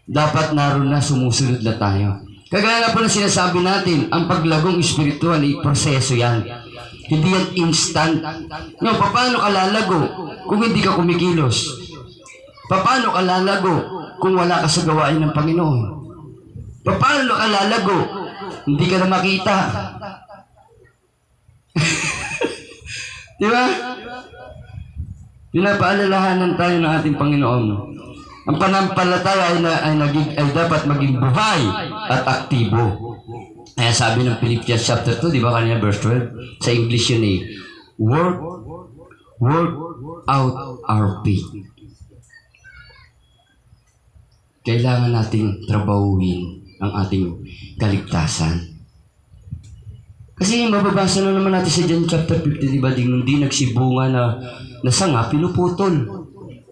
Dapat naroon na sumusunod na tayo. Kagaya na po na sinasabi natin, ang paglagong espiritual ay proseso yan. Hindi yan instant. No, paano ka lalago kung hindi ka kumikilos? Paano ka lalago kung wala ka sa gawain ng Panginoon? Paano ka lalago? Hindi ka na makita. Di ba? Pinapaalalahanan tayo ng ating Panginoon. Ang pananampalataya ay dapat maging buhay at aktibo. Kaya sabi ng Philippians chapter 2, di ba kanina verse 12? Sa English yun eh. Work out our faith. Kailangan nating trabahuin ang ating kaligtasan. Kasi mababasa na naman natin sa John chapter 50, di ba? Di nagsibunga na sanga, pinuputol.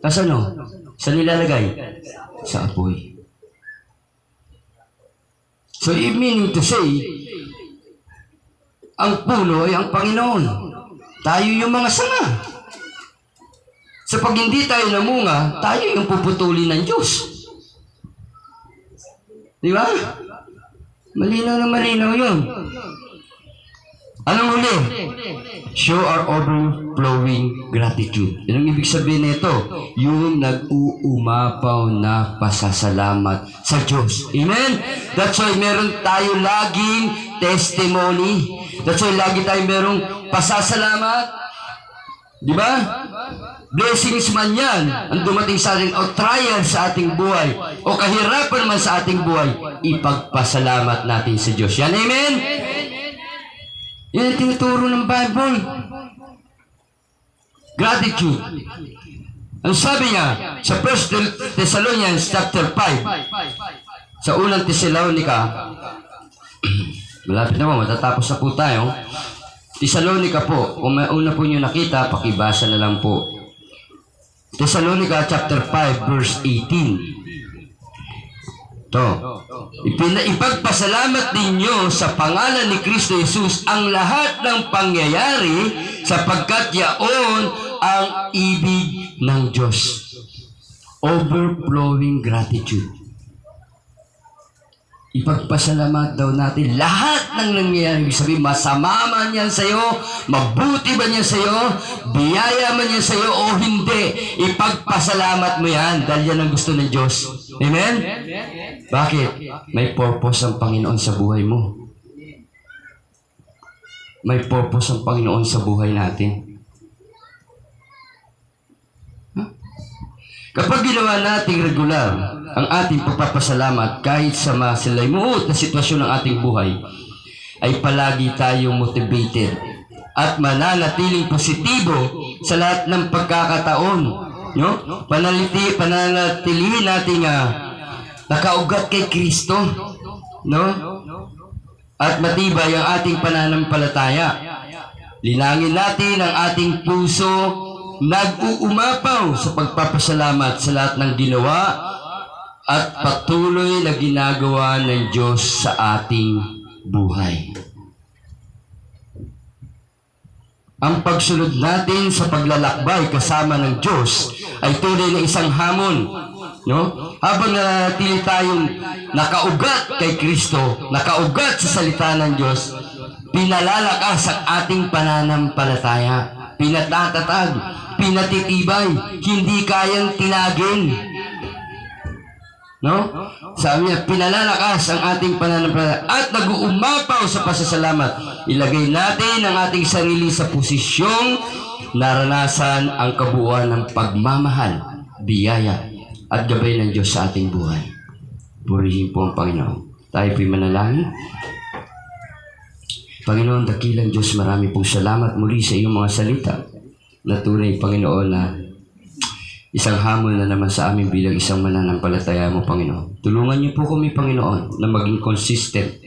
Tapos ano? Saan nilalagay? Sa apoy. So, meaning to say, ang puno ay ang Panginoon. Tayo yung mga sanga. Sa pag hindi tayo namunga, tayo yung puputulin ng Diyos. Di ba? Malinaw na malinaw yun. Anong huli? Show our overflowing gratitude. Yan ang ibig sabihin nito. Yung nag-uumapaw na pasasalamat sa Diyos. Amen? That's why meron tayo laging testimony. That's why lagi tayo merong pasasalamat. Di ba? Blessings man yan ang dumating sa atin o trial sa ating buhay o kahirapan man sa ating buhay, ipagpasalamat natin sa Diyos. Yan, amen? Yan ang tinuturo ng Bible. Gratitude. Ang sabi niya sa 1 Thessalonians chapter 5, sa unang Thessalonica, malapit na po, matatapos na po tayo. Thessalonica po, kung may una po nyo nakita, pakibasa na lang po. Thessalonica chapter 5 verse 18. Ito. Ipagpasalamat ninyo sa pangalan ni Kristo Jesus ang lahat ng pangyayari sapagkat yaon ang ibig ng Diyos. Overflowing gratitude. Ipagpasalamat daw natin lahat ng nangyayari. Sabi, masama man yan sa'yo, mabuti man yan sa'yo, biyaya man yan sa'yo o hindi. Ipagpasalamat mo yan dahil yan ang gusto ng Diyos. Amen? Bakit? May purpose ang Panginoon sa buhay mo. May purpose ang Panginoon sa buhay natin. Kapag ginawa nating regular ang ating pagpapasalamat kahit sa masalimuot na sitwasyon ng ating buhay, ay palagi tayong motivated at mananatiling positibo sa lahat ng pagkakataon. No? Pananatilihin nating nakaugat kay Kristo. No? At matibay ang ating pananampalataya. Linangin natin ang ating puso nag-uumapaw sa pagpapasalamat sa lahat ng ginawa at patuloy na ginagawa ng Diyos sa ating buhay. Ang pagsunod natin sa paglalakbay kasama ng Diyos ay tunay na isang hamon. No? Habang nanatili tayong nakaugat kay Kristo, nakaugat sa salita ng Diyos, pinalalakas ang ating pananampalataya. Pinatatatag, pinatitibay, hindi kayang tinagin. No? Sabi niya, pinalalakas ang ating pananampalataya at nag-uumapaw sa pasasalamat. Ilagay natin ang ating sarili sa posisyong naranasan ang kabuuan ng pagmamahal, biyaya, at gabay ng Diyos sa ating buhay. Purihin po ang Panginoon. Tayo po'y manalangin. Panginoon, dakilang Diyos, marami pong salamat muli sa iyong mga salita na tunay, Panginoon, na isang hamon na naman sa amin bilang isang mananampalataya mo, Panginoon. Tulungan niyo po kami, Panginoon, na maging consistent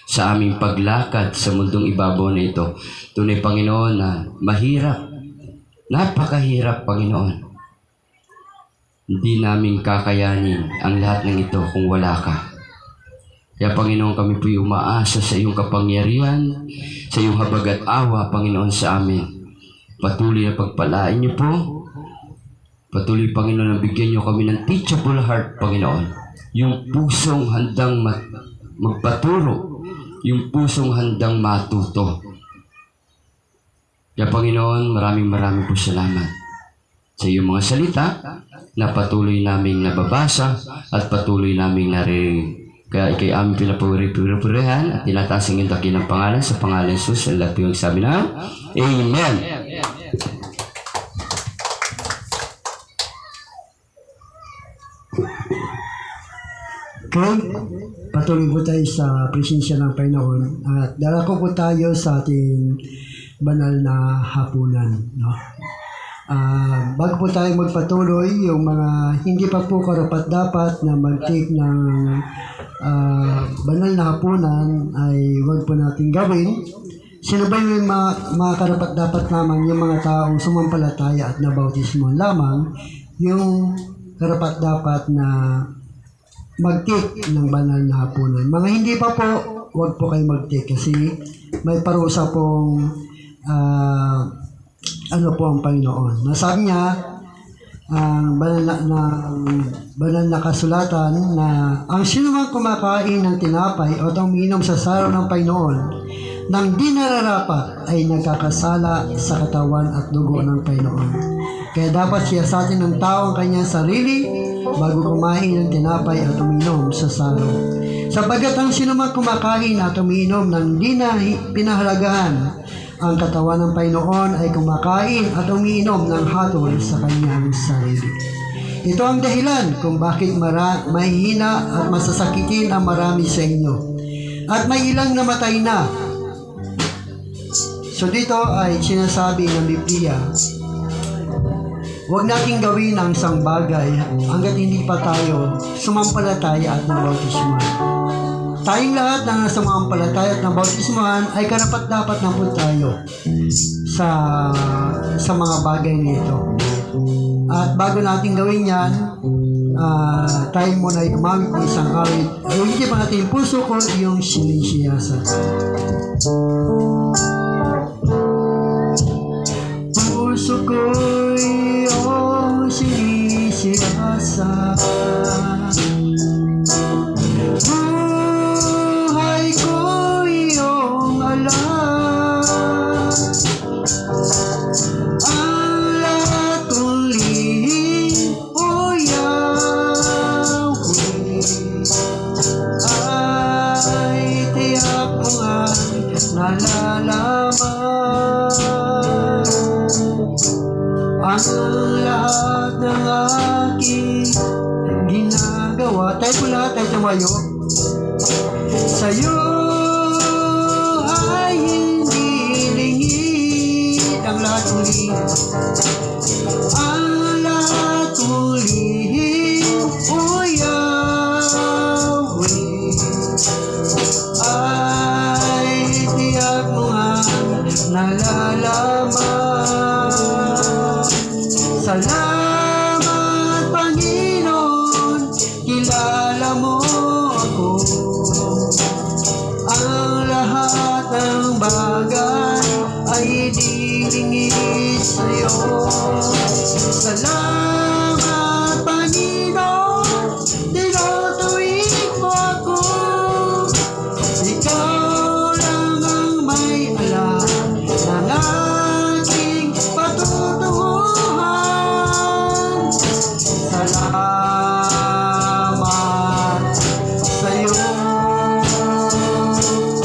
sa aming paglakad sa mundong ibabaw na ito. Tunay, Panginoon, na mahirap, napakahirap, Panginoon. Hindi namin kakayanin ang lahat ng ito kung wala ka. Kaya, Panginoon, kami po'y umaasa sa iyong kapangyarihan, sa iyong habag at awa, Panginoon, sa amin. Patuloy na pagpalain niyo po. Patuloy, Panginoon, na bigyan niyo kami ng teachable heart, Panginoon. Yung pusong handang magpaturo. Yung pusong handang matuto. Kaya, Panginoon, maraming po salamat sa iyong mga salita na patuloy naming nababasa at patuloy naming naririnig. Kaya ikay aming pinapurihan at tinataas ang iyong dakilang pangalan sa pangalan Jesus. Ang lahat yung sabi na, Amen. Okay, patuloy po tayo sa presensya ng Panginoon at darako po tayo sa ating banal na hapunan. No? Bago po tayo magpatuloy, yung mga hindi pa po karapat-dapat na mag-take ng banal na hapunan ay huwag po natin gawin. Sino ba yung mga karapat-dapat lamang? Yung mga taong sumampalataya at nabautismo lamang, yung karapat-dapat na mag-take ng banal na hapunan. Mga hindi pa po, huwag po kayo mag-take kasi may parusa pong ano po ang Panginoon. Nasabi niya, ang banal na kasulatan na ang sinumang kumakain ng tinapay o umiinom sa saraw ng Panginoon nang di nararapat ay nagkakasala sa katawan at dugo ng Panginoon. Kaya dapat siyasatin ng tao ang kanyang sarili bago kumain ng tinapay at umiinom sa saraw. Sapagat ang sinumang kumakain at umiinom ng di na pinahalagahan ang katawan ng Panginoon ay kumakain at umiinom ng hatol sa kanyang sarili. Ito ang dahilan kung bakit mahihina at masasakitin ang marami sa inyo. At may ilang namatay na. So dito ay sinasabi ng Biblia, huwag nating gawin ang isang bagay hanggat hindi pa tayo sumampalataya at nabautismuhan. Tayong lahat na sumampalataya at nabautismuhan ay karapat-dapat na po tayo sa mga bagay nito. At bago natin gawin yan, tayo muna ay gumamit ng isang awit. Ayun pa natin yung puso ko, yung sinisiyasa. Puso ko'y iyong sinisiyasa. Buhay ko iyong alam. Ang lahat kong lihim, O Yahweh, ay tiyak mo nga nalalaman. Ang lahat ng aking ginagawa. Tayo po lahat, tayo tumayo. Sa'yo ay hindi lingid ang lahat ng lihim. Ang lahat ng lihim, O Yahweh, ay tiyak mo nga nalalaman. Salamat, Panginoon, kilala mo ako. Ang lahat ng bagay ay dilingid sa'yo. Salamat, Panginoon, tinutuwid mo ako. Ikaw lang ang may alam ng aking patutunguhan. Salamat sa'yo,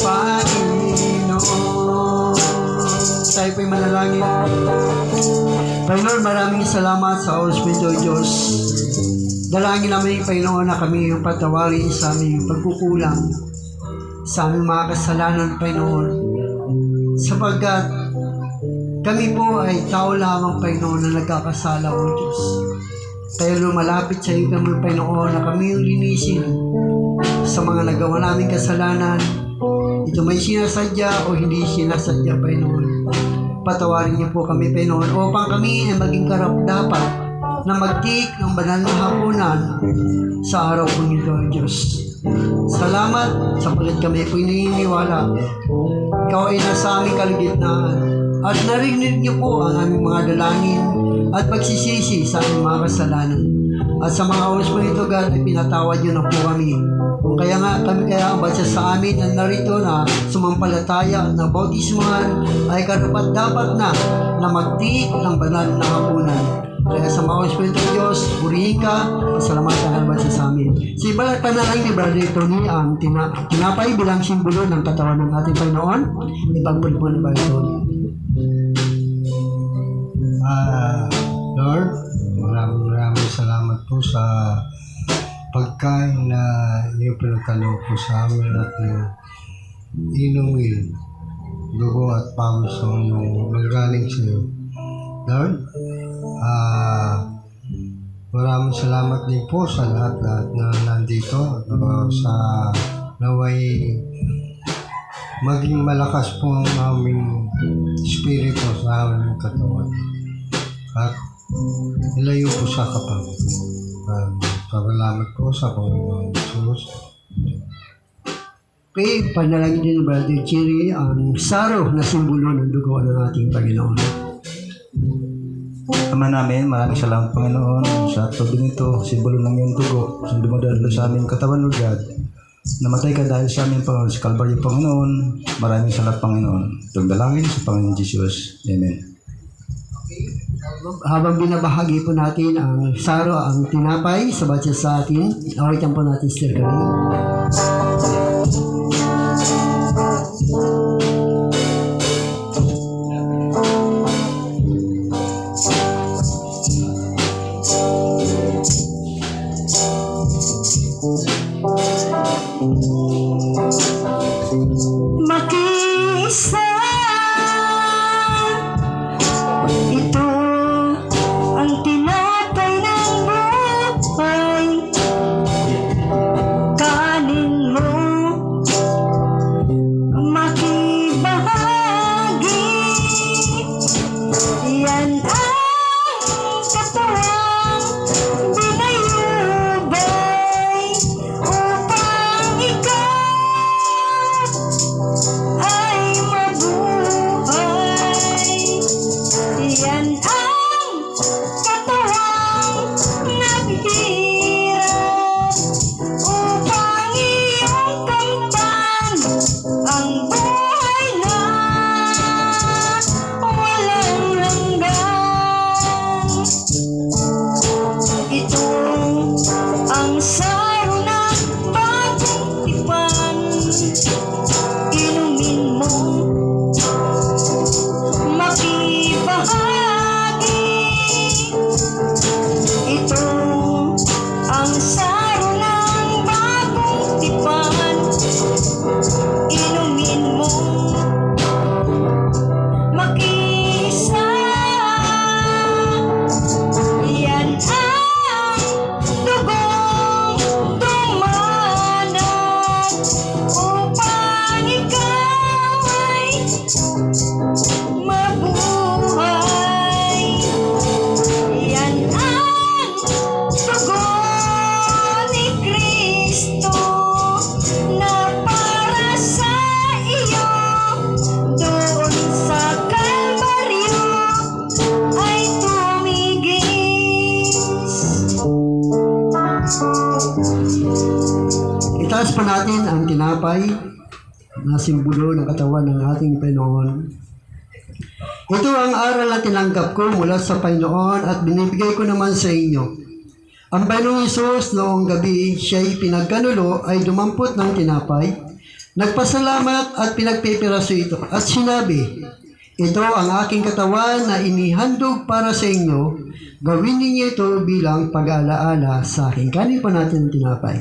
Panginoon. Tayo po'y manalangin. Panginoon, maraming salamat sa oras mo ito, Diyos. Dalangin namin, Panginoon, na kami yung patawarin sa aming pagkukulang, sa aming mga kasalanan, Panginoon. Sapagkat kami po ay tao lamang, Panginoon, na nagkakasala, O Diyos. Kaya lumalapit sa iyo kami, Panginoon, na kami yung linisin sa mga nagawa naming kasalanan. Ito may sinasadya o hindi sinasadya, Panginoon. Patawarin niyo po kami, Panginoon, upang kami ay maging karapat-dapat na magtik ng banal na hapunan sa araw po nito, Diyos. Salamat sapagkat kami po'y naniniwala. Ikaw ay nasa aming kaligitnaan at narinig niyo po ang aming mga dalangin at pagsisisi sa aming mga kasalanan. At sa mga oras po nito, God, ay pinatawad niyo na po kami. Kung kaya nga kami kaya ang basa sa amin na narito na sumampalataya at nabautismuhan ay karapat-dapat na magtiik ng banal na hapunan. Kaya sa mga Espiritu ng Diyos, purihin ka at salamatan ang basa sa amin. Sa ibalat panalangin ni Brother Tony ang tinapay bilang simbolo ng katawan ng ating Panginoon. Ipagpuli po ni Brother Tony. Lord, maraming salamat po sa pagkain na iyong pinagkaloob po sa amin at inumin dugo at pawis ng nanggaling sa iyo. Lord, maraming salamat din po sa lahat na nandito sa naway maging malakas po ang aming espiritu sa aming katawan at ilayo po sa kapag. Salamat po sa Panginoon Jesus. Okay, panalangin din ni Brother Chiri ang saro na simbolo ng dugo ng ating Panginoon. Ama namin, maraming salamat Panginoon sa tubig nito, simbolo ng iyong dugo, sa dumadalo sa aming katawan, Lord God. Namatay ka dahil sa aming Panginoon, sa Kalbaryo, Panginoon. Maraming salamat, Panginoon. Itong dalangin sa Panginoon Jesus. Amen. Habang binabahagi po natin ang saro, ang tinapay sa batya sa atin, awitan po natin Sister Karin. Makiisa, ito ang tinapay ng buhay. Kanin mo, makibahagi. Yan ang katawang binayubay upang ikaw ay mabuhay. Yan ang katawang naghirap upang iyong kamtan ang buhay na walang hanggan. Ito ang saro ng bagong tipan. Inumin mo, makibahagi. Ito ang saro ng bagong tipan. Inumin mo, makisa. Yan ang dugong dumanat upang ikaw ay mabuhay. Yan ang dugo ni Kristo na para sa iyo doon sa Kalbaryo ay tumigis. Itaas pa natin ang tinapay na simbolo ng katawan ng ating Panginoon. Ito ang aral na tinanggap ko mula sa Panginoon at binibigay ko naman sa inyo. Ang Panginoong Hesus noong gabi siya'y pinagkanulo ay dumampot ng tinapay, nagpasalamat at pinagpipiraso ito at sinabi, Ito ang aking katawan na inihandog para sa inyo. Gawin ninyo ito bilang pag-aalaala sa akin. Kanin po natin ang tinapay.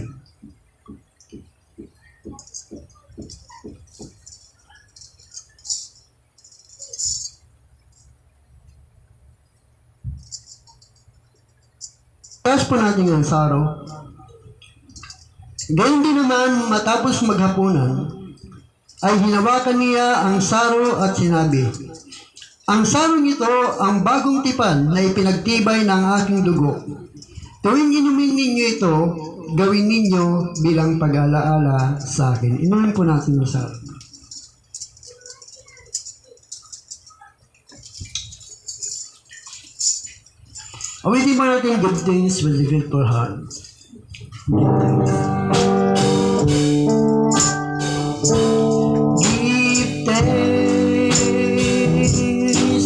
Tapos po natin ang saro. Gayun din naman, matapos maghapunan, ay hinawakan niya ang saro at sinabi, ang saro nito ang bagong tipan na ipinagtibay ng aking dugo. Tuwing inumin ninyo ito, gawin ninyo bilang pag-alaala sa akin. Inumin po natin yung saro. Awitin mo natin good things with a grateful heart. Give thanks.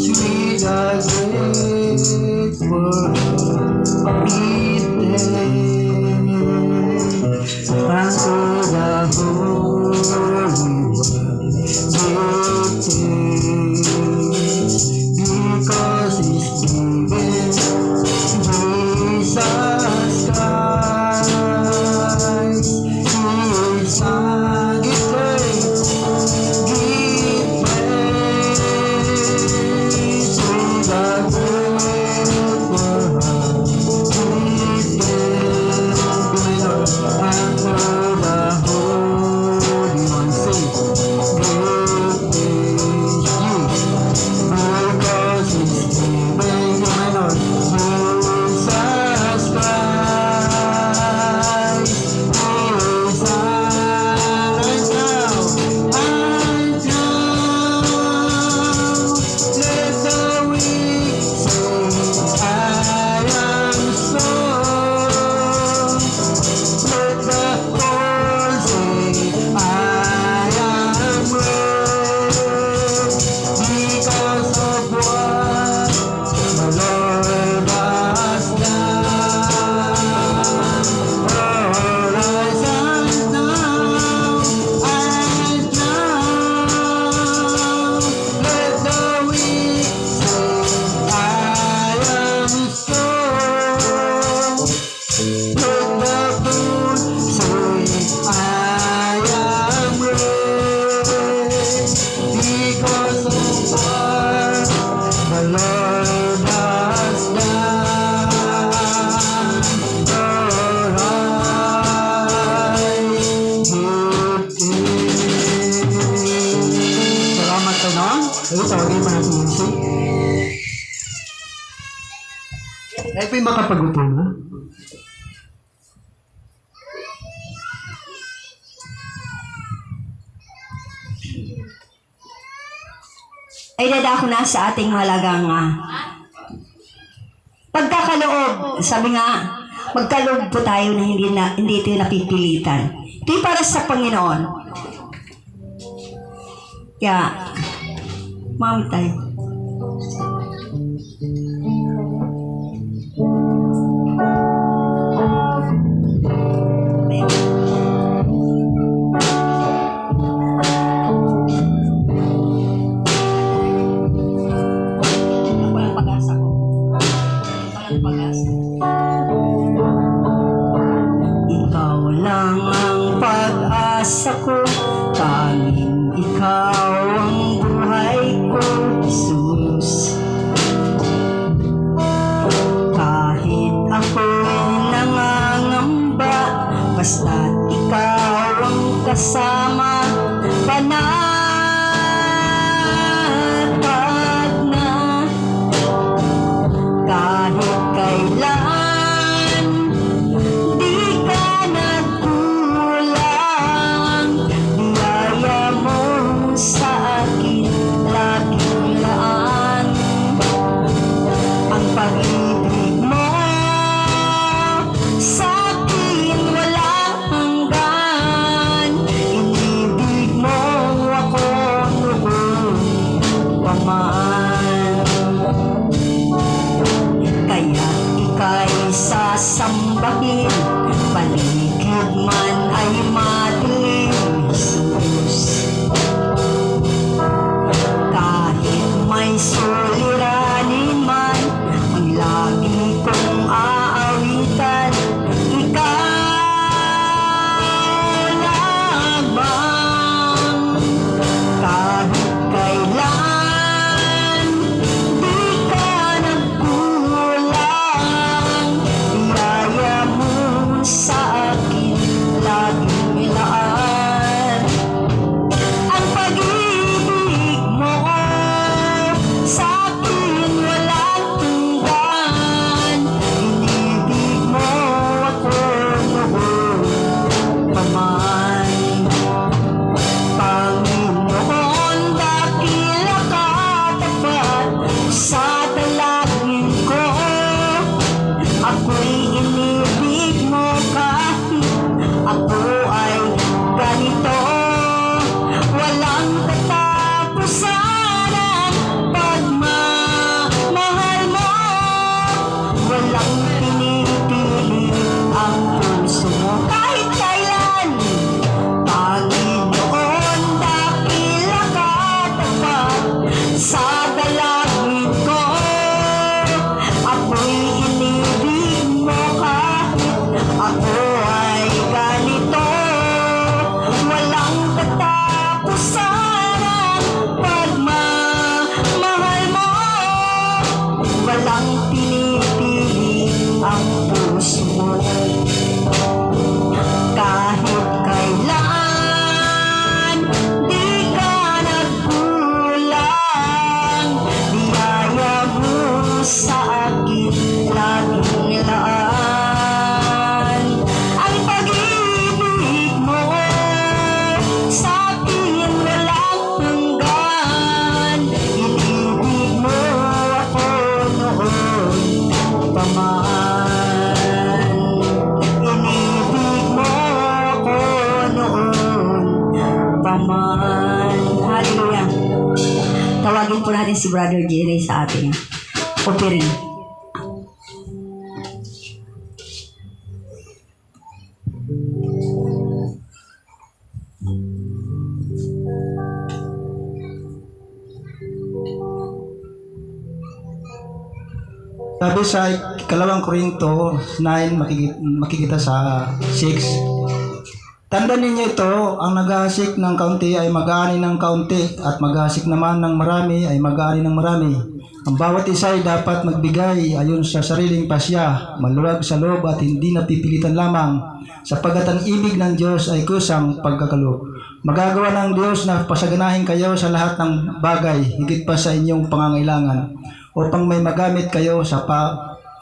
Give thanks with a grateful heart. Give thanks unto the Holy One. Give thanks because He's given Jesus Christ, His Son, give thanks with a grateful heart. Give thanks unto the Holy One. Sing, give thanks, because He's given my Lord. Ay po'y makapagupo na. Ay dadako na sa ating malagang pagkakaloob. Sabi nga, magkaloob po tayo na hindi ito napipilitan. Ito para sa Panginoon. Kaya, mawag tayo. Ikaw lang ang pag-asa ko, tanging ikaw ang buhay ko, Jesus. Kahit ako'y nangangamba, basta't ikaw ang kasama, panatag na. Kahit kailan di ka nagkulang, biyaya mo sa akin laging laan. Ang pag-ibig mo sa akin walang hanggan. Inibig mo ako noon pa man. Kaya ika'y sasambahin, paligid man ay madilim, Jesus. Kahit yaman. Hallelujah. Tawagin po natin si Brother Jerry sa ating offering. Sabi sa ikalawang Korinto 9, makikita sa 6. Tandaan ninyo ito, ang nag-aasik ng kaunti ay mag-aani ng kaunti at mag-aasik naman ng marami ay mag-aani ng marami. Ang bawat isa ay dapat magbigay ayon sa sariling pasya, maluwag sa loob at hindi napipilitan lamang, sapagkat ang ibig ng Diyos ay kusang pagkakalob. Magagawa ng Diyos na pasaganahin kayo sa lahat ng bagay, higit pa sa inyong pangangailangan, upang may magamit kayo sa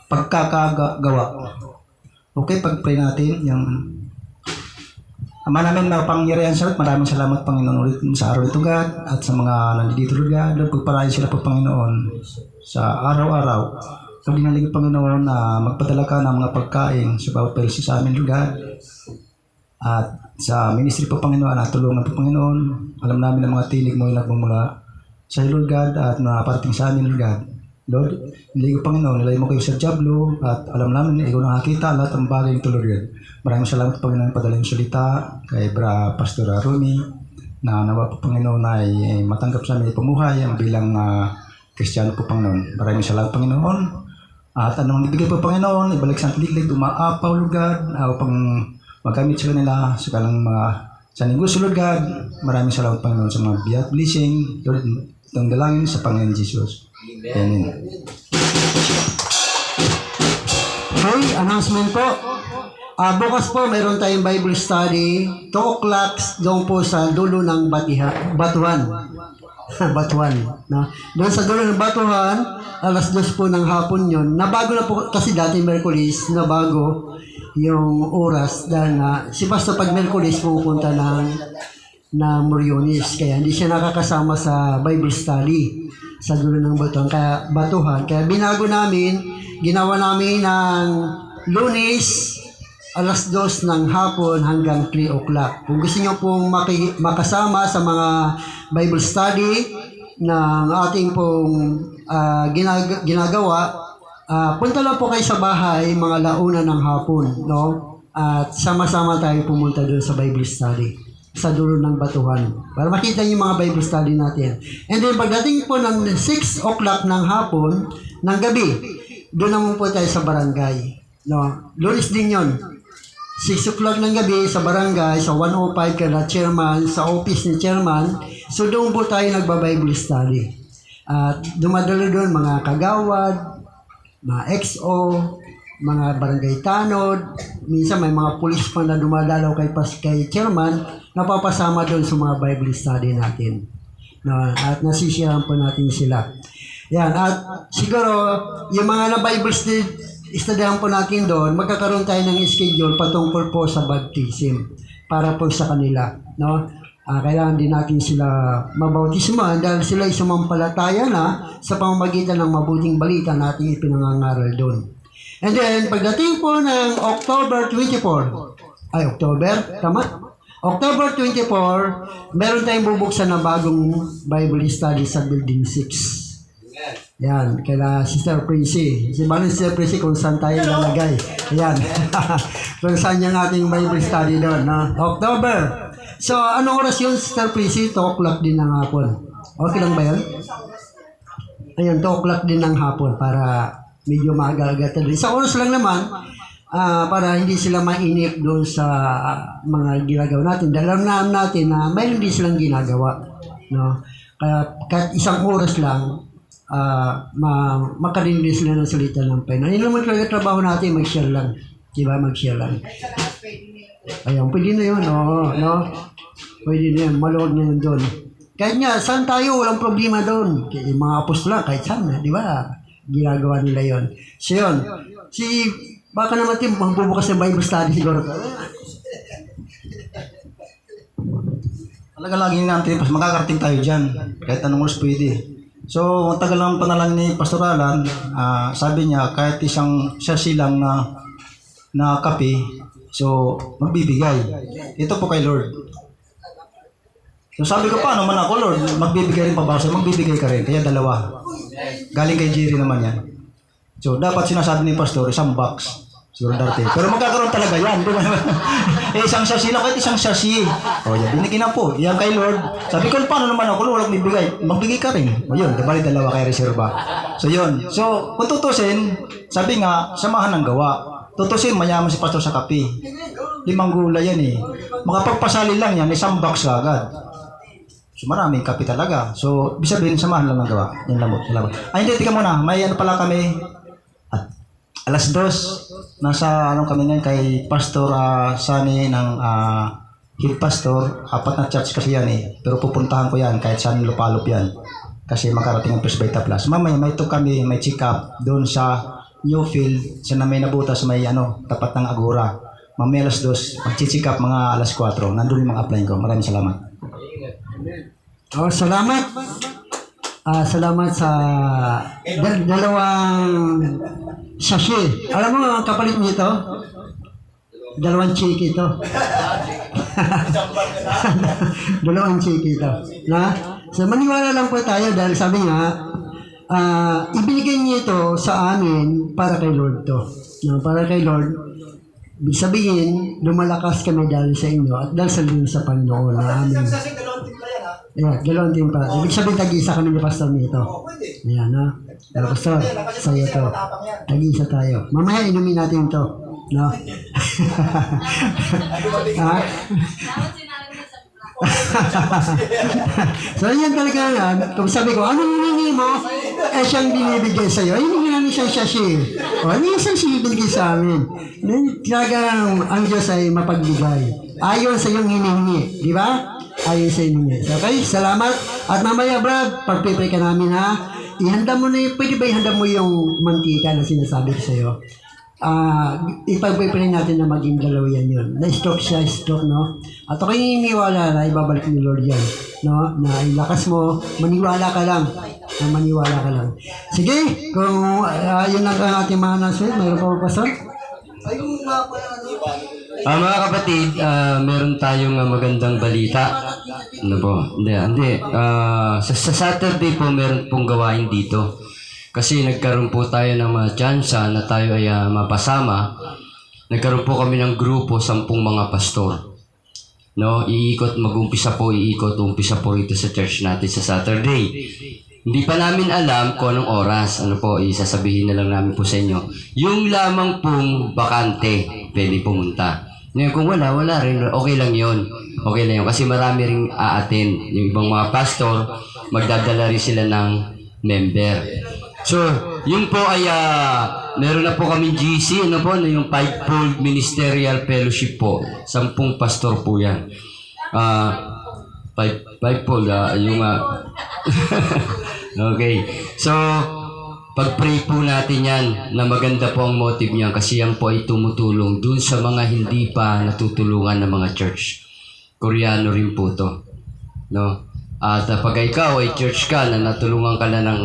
pagkakagawa. Okay, pag-pray natin yung Ama namin mapangyarihan sa lahat, maraming salamat Panginoon ulit sa araw ito God at sa mga nandito God. Lord, pagpalain sila po Panginoon sa araw-araw. Lord, dinalig Panginoon na magpadala ka ng mga pagkain sa bawat pwede sa amin Lord God. At sa ministry po Panginoon, at tulungan po Panginoon. Alam namin ang mga tinig mo yung nagmumula sa iyo Lord God at naparating sa amin Lord God. Lord, niligo Panginoon, nilay mo kayo sa Diablo at alam namin na ikaw nakakita lahat ng bagay ito Lord God. Maraming salamat Panginoon padala yung salita kay Pastor Rumi na nawa po Panginoon ay matanggap sa amin pamuhay ang bilang Kristiyano po Panginoon. Maraming salamat Panginoon at anong ibigay po Panginoon, ibalik sa tiliglig, umaapaw Lord God upang magamit sila nila sa kalang mga sa negosyo Lord God. Maraming salamat Panginoon sa mga biyat blessing Lord, itong dalangin sa Panginoon Jesus. Amen. Okay, announcement po. Bukas po mayroon tayong Bible study 2 o'clock doon po sa dulo ng Batuhan. Batuhan. No? Doon sa dulo ng Batuhan, alas 2 po ng hapon yun. Nabago na po kasi dati Merkulis, nabago yung oras dahil si Pastor pag Merkulis pupunta ng Moriones. Kaya hindi siya nakakasama sa Bible study sa dulo ng Batuhan. Kaya binago namin, ginawa namin ng Lunes, alas 2 ng hapon hanggang 3 o'clock. Kung gusto niyo pong makasama sa mga Bible study ng ating pong ginagawa, punta lang po kayo sa bahay mga launa ng hapon, no? At sama-sama tayo pumunta doon sa Bible study sa dulo ng Batuhan para makita niyo yung mga Bible study natin. And then pagdating po ng 6 o'clock ng hapon, ng gabi, doon naman po tayo sa barangay. No? Lunes din yun. 6 o'clock ng gabi sa barangay, sa 105 kada chairman, sa office ni chairman. So doon po tayo nagba-Bible study. At dumadalo doon mga kagawad, mga XO, mga barangay tanod, minsan may mga pulis pa na dumadalaw kay chairman, napapasama doon sa mga Bible study natin. No, at nasisiyahan po natin sila. Yan, at siguro yung mga na Bible studyhan po natin doon, magkakaroon tayo ng schedule patungkol po sa baptism para po sa kanila. No? Kailangan din natin sila mabautisman dahil sila ay sumampalataya na sa pamamagitan ng mabuting balita na ating ipinangangaral doon. And then, pagdating po ng October 24, October 24, meron tayong bubuksan na bagong Bible study sa Building 6. Yan, kaya Sister Prissy. Si Sister Prissy kung saan tayo lalagay. Yan. Kung saan yung ating Bible study doon. No? October. So, anong oras yun, Sister Prissy? 2 o'clock din ng hapon. Okay lang ba yun? Ayun, 2 o'clock din ng hapon para medyo maaga-aga talaga. Sa oras lang naman, para hindi sila mainip doon sa mga ginagawa natin. Dahil alam natin na mayroon din silang ginagawa. No? Kaya kahit isang oras lang, makarinig sila ng salita ng Panginoon. Yun naman talaga trabaho natin, mag-share lang. Diba? Mag-share lang. Ayun, pwede na yun. Oo, no? Pwede na yun. Maluwag na yun doon. Kahit nga, saan tayo? Walang problema doon. Yung mga apostol kahit saan, di ba? Ginagawa nila yun. So yun, baka naman tayo magbubukas ng Bible study siguro. Talaga lagi natin, makakarating tayo dyan. Kahit anong oras pwede. So, ang tagal ng panalangin ni Pastor Alan, sabi niya, kahit siya silang na kape, so, magbibigay. Ito po kay Lord. So sabi ko, paano man ako, Lord? Magbibigay rin pa ba ako sa'yo? Magbibigay ka rin. Kaya dalawa. Galing kay Jerry naman yan. So dapat sinasabi ni Pastor, isang box. Siguro dati. Pero magkakaroon talaga yan. Di ba? Isang sasi lang, kahit isang sasi. O yan, binigyan na po. Yan kay Lord. Sabi ko, paano naman ako, Lord? Walang bibigay. Magbigay ka rin. O yun, diba dalawa kay reserva. So yun. So, kung tutusin, sabi nga, samahan ng gawa. Tutusin, mayaman si Pastor sa kape. 5 gulay yan eh. Makapagpasali lang yan, isang box agad. So maraming kape talaga. So, ibig sabihin, samahan lang ng gawa. Yan lang po. Ay, hindi, tika muna. May ano pala kami. Alas 2, nasa kami ngayon kay Pastor Sunny ng Hill Pastor. 4 na church kasi yan eh. Pero pupuntahan ko yan kahit saan lupalop yan. Kasi makarating ang First Beta Plus. Mamaya may ito kami, may check up doon sa Newfield. Sa na may nabutas, may tapat ng Agora. Mamaya alas 2, mag-check up mga alas 4. Nandun yung mga apply ko. Maraming salamat. Oh, salamat. Salamat sa dalawang sachet. Alam mo, ang kapalit nito? 2 chiki ito. 2 chiki ito. Na? So, maniwala lang po tayo dahil sabi nga, ibinigay niyo ito sa amin para kay Lord to. No, para kay Lord, ibig sabihin, lumalakas kami dahil sa inyo at dahil sa lingkod sa Panginoon na amin. Yeah, 2 team pa. Ibig sabihin, tag-isa kami ni Pastor nito. Ayan, ha? Pero Pastor, sa'yo to. Tag-isa tayo. Mamaya, inumin natin to. No? Ha? So, yan talaga yan. Kung sabi ko, anong hiningi mo? Siyang binibigay sa'yo. Hiningi namin siyang sachet. O, ano yung sachet binigay sa amin? Talagang ang Diyos ay mapagbigay. Ayon sa iyong hinihingi. Di ba? Ayon sa inyo. So, okay, salamat. At mamaya, Brad, pag-prepare ka namin, ha? Ihanda mo na pwede ba ihanda mo yung mantika na sinasabi ko sa'yo? Ipag-prepare natin na maging 2 yan yun. Na-stroke siya, stroke, no? At ako yung iniwala na ibabalik ni Lord yan, no? Na ilakas mo, maniwala ka lang. Maniwala ka lang. Sige, kung yun lang ang ating mga announcement, mayroon pa ba, Pastor? Mga kapatid, meron tayong magandang balita. Ano po? Hindi. Sa Saturday po, meron pong gawain dito. Kasi nagkaroon po tayo ng mga tsansa na tayo ay mapasama. Nagkaroon po kami ng grupo, 10 mga pastor. No, umpisa po rito sa church natin sa Saturday. Hindi pa namin alam kung anong oras. Ano po, isasabihin na lang namin po sa inyo. Yung lamang pong bakante, pwede pumunta. Ngayon, kung wala rin. Okay lang yun. Okay lang yun. Kasi marami ring aattend. Yung ibang mga pastor, magdadala rin sila ng member. So, yun po ay, meron na po kami GC, yung 5-fold Ministerial Fellowship po. 10 pastor po yan. 5-fold, okay. So, pag-pray po natin yan na maganda po ang motive niyan kasi yan po ay tumutulong dun sa mga hindi pa natutulungan ng mga church. Koreano rin po to. No? At pag ikaw ay church ka na natulungan ka na ng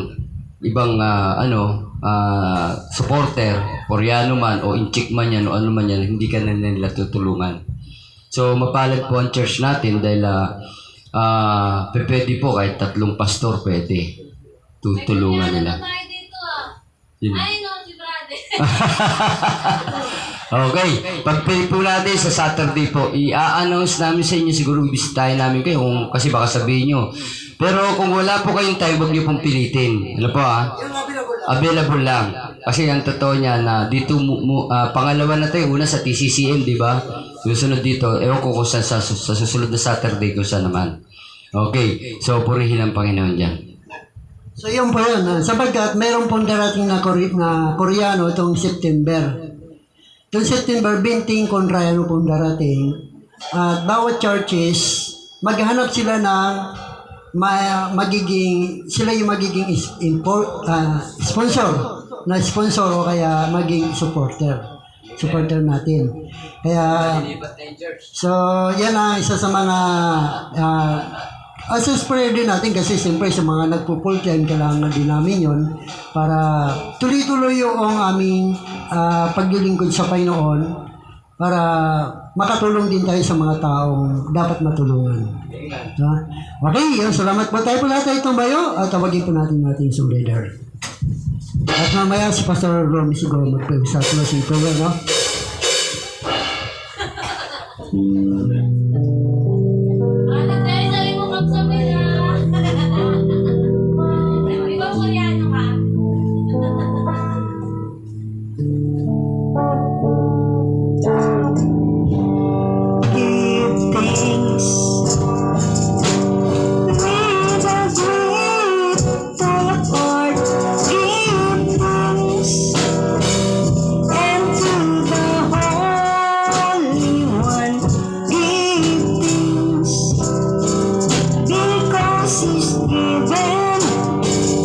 ibang supporter, Koreano man o inchik man yan o ano man yan, hindi ka na nila tutulungan. So, mapalad po ang church natin dahil pwede po kahit 3 pastor pwede tutulungan nila. Yun. Okay, pag-pray po natin sa Saturday po, i-announce namin sa inyo, siguro bisitahin namin kayo kasi baka sabihin nyo. Pero kung wala po kayong time, huwag nyo pong pilitin. Ano po available lang. Kasi ang totoo niya na dito, pangalawa na tayo, una sa TCCM, di ba? Susunod dito, ewan ko kung sa susunod na Saturday kung saan naman. Okay, so purihin ang Panginoon dyan. So yun po yun. Sapagkat mayroon pong darating na Koreano itong September. Itong September 20 Koreano pong darating. At bawat churches, maghanap sila ng sila yung magiging sponsor o kaya maging supporter natin. Kaya, so yan ang isa sa mga assess prayer din natin kasi siyempre sa mga nagpo-full time kailangan din namin yun para tuloy-tuloy yung aming paglilingkod sa Panginoon para makatulong din tayo sa mga taong dapat matulungan. Ha? Okay, yun. Salamat po tayo po lahat ay tumbayo at tawagin po natin natin yung leader. At mamaya si Pastor Romy siguro mag-pray sa closing prayer, no? Ano tayo, sabi mo magsabi na. Di ba Koreano ka? Give thanks with a grateful heart. Give thanks and to the Holy One. Give thanks because He's given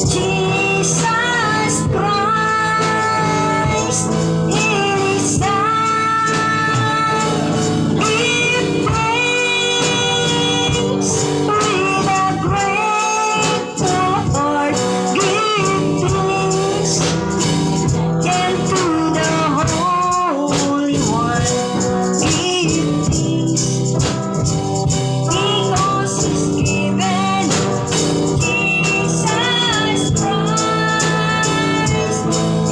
Jesus Christ. It is time. Give thanks with a grateful heart. Give thanks and to the Holy One. Give thanks because He's given Jesus Christ.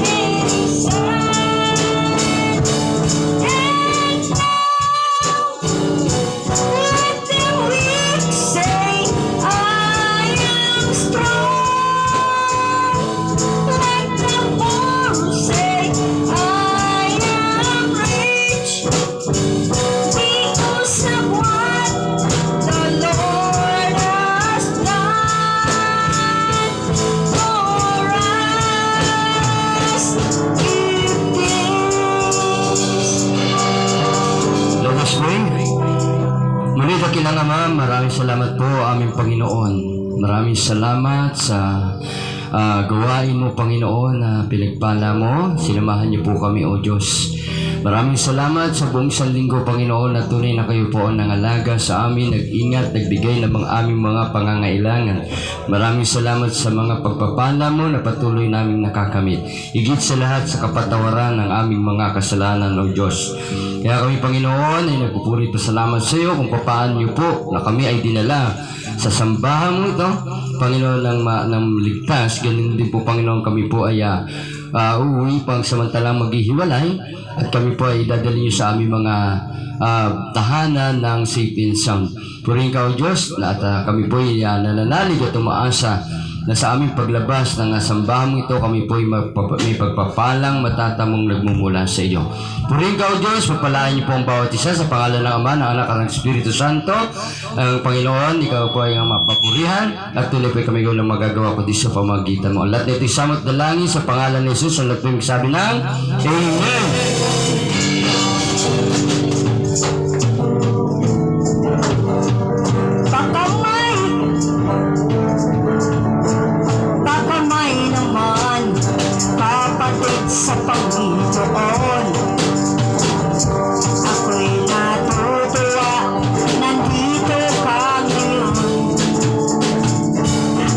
It is time. And let the weak say, I am strong. Let the poor say, I am rich. Because of what the Lord has done for us. Give thanks. Let us pray. Muli dakilang Ama, maraming salamat po aming Panginoon. Maraming salamat sa gawain mo, Panginoon, na pinagpala mo. Sinamahan niyo po kami, O Diyos. Maraming salamat sa buong isang linggo, Panginoon, na tunay na kayo po ang nangalaga sa amin, nag-ingat, nagbigay ng mga aming mga pangangailangan. Maraming salamat sa mga pagpapala mo na patuloy namin nakakamit. Higit sa lahat sa kapatawaran ng aming mga kasalanan, O Diyos. Kaya kami, Panginoon, ay nagpupuri pasalamat sa iyo kung paano niyo po na kami ay dinala sa sambahan mo ito, Panginoon, ng ligtas. Ganun din po, Panginoon, kami po ay uuwi pang samantalang maghihiwalay at kami po ay dadalhin niyo sa aming mga tahanan ng safe and sound. Purihin ka, O Diyos, at kami po ay nananalig at umaasa na sa aming paglabas ng sambahan mo ito, kami po ay may pagpapalang matatamong nagmumula sa iyo. Purihin ka, O Diyos, pagpalain niyo po ang bawat isa sa pangalan ng Ama, ng Anak, at ng Espiritu Santo. Ang Panginoon, ikaw po ay ang mapapurihan at tuloy po kami gawin ng magagawa ko di sa pamagitan mo. Lahat na ito'y samot dalangin sa pangalan ni Jesus. Ang lahat po yung sabi ng Amen. Pakamay naman, kapatid sa Panginoon. Ako'y natutuwa, nandito ka ngayon.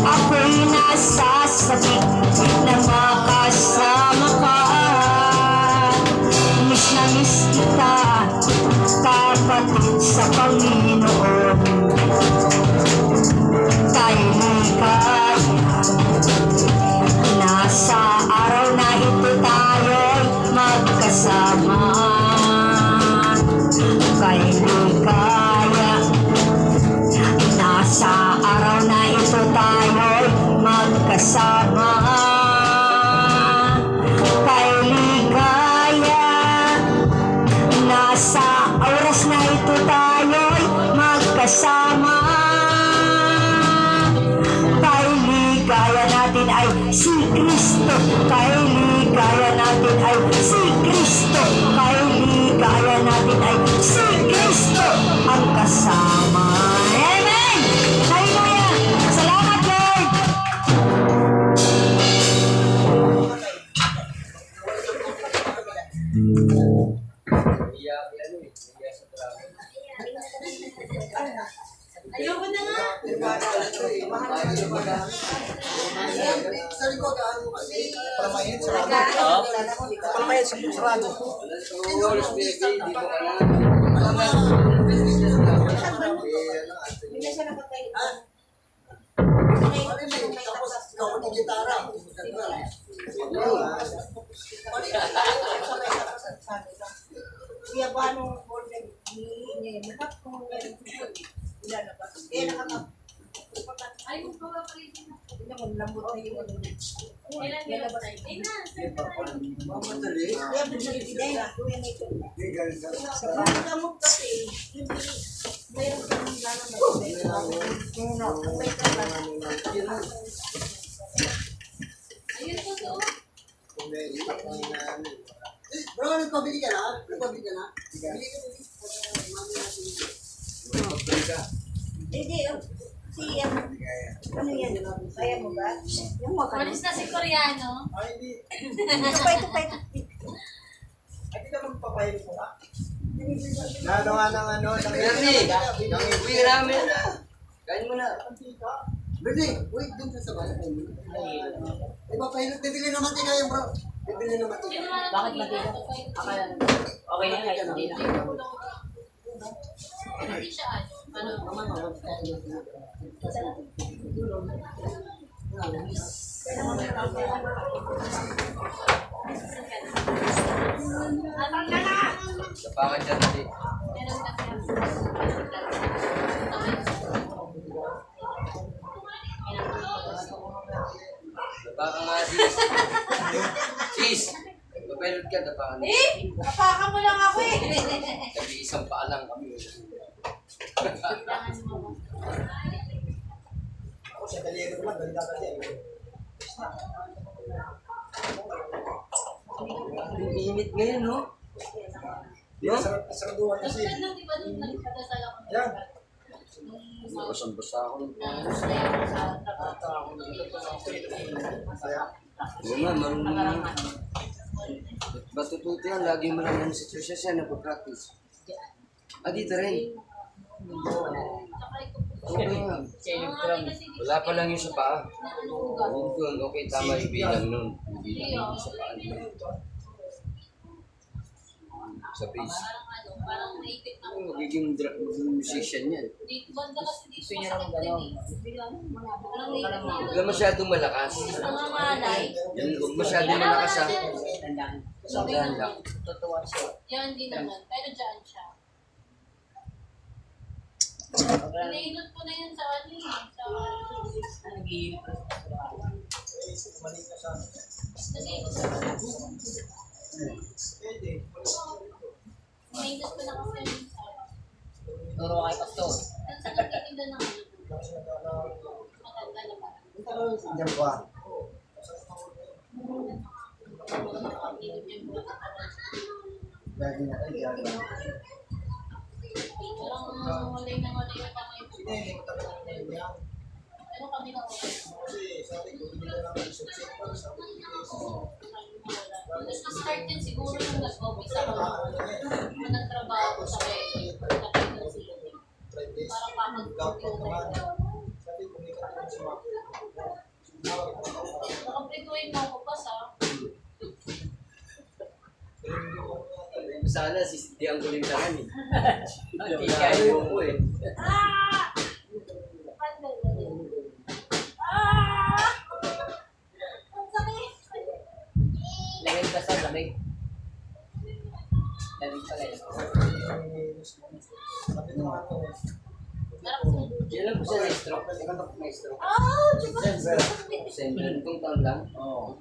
Ako'y nasasabik na makasama ka. Miss na miss kita, kapatid sa Panginoon. Tayo'y ligaya, nasa araw na ito tayo'y magkasama. Tayo'y ligaya, nasa araw na ito tayo'y magkasama. Tayo'y ligaya, nasa oras na ito tayo'y magkasama. Tayo'y ligaya natin ay si Kristo. Tayo'y ligaya natin ay si Kristo. Tayo'y ligaya natin ay si Kristo ang kasama. Amen! Hallelujah! Salamat, Lord! Ayoko na nga. Sa likod, ano kasi, para mainit sarado. Tapos, ikaw ang gitara. Kuya ba nung order ni Makat kung ilalabas? Eh, Ay, kung pa pa rin na. lambot na yung ano. Kailan nilabas? Ay na, sir. Kaya pinag-ibigay na. Kuya na ito. Sa pagkamot kasi, hindi mayroon ka ng gana Ayun po to. Bro, nagpabili ka na? Nagpabili ka na? Bili ka. Hindi, si ano yan? Kaya mo ba? Yung mga Walis na si Koreano. ito pa. Lalo nga ng ano, Ernie, uwi namin. Kain mo na. Bili, wait, dun ka sa bayan. Iba pa yun, bibili naman din kayo bro. Bibili naman din. Bakit matira? Okay na, kahit hindi na. Hindi siya ano. Sapakan dyan natin. Meron na kaya. Sapakan nga, sis. Sis! Papelot ka, tapakan. Eh! Napakan mo lang ako eh. Sabi isang paa lang kami. Kailangan mo. Ang init ngayon, no? No? Tapos nandun, di ba nung nagpadasal ako? Yan. Basang-basa ako. Oo nga, marunong naman. Matututo yan, lagi mo lang yung sitwasyon siya na practice. Ah, dito rin. Okay nga. Wala pa lang yung sa paa. Yun doon, okay, tama yung bilang nun. Yung bilang yung sa paa. Sa base. Parang naipit na. Magiging musician yan. Dito banda kasi dito masakit din eh. Parang naipit na. Wala masyadong malakas. Mga malay. Yan, huwag masyadong malakas ha. Sandaan lang. Yan, hindi naman. Pero dyan siya. Pinailot ko na yan sa ano eh. Sa... Pinailot ko na kasi yun sa... Turo kay Pastor. Saan sa nagtitinda ng ano? Matanda na ba? Diyan ba? Lagi na tayo. Parang walay na tayo. Pero kami na okay. Tapos na-start din siguro nung nag-office ako. Nung nagtrabaho ko sa parang pamag-computer. Nakaprituin mo ako pa sa... Sana sisitihan ko rin tangan eh. Tigay. Ayaw ko eh. Ah! Ah! Ang sakit! Lamig ka sa lamig. Lamig pala yun. Kailan po siya na-stroke? Na-stroke. Ah! Diba? December, itong taon lang? Oo.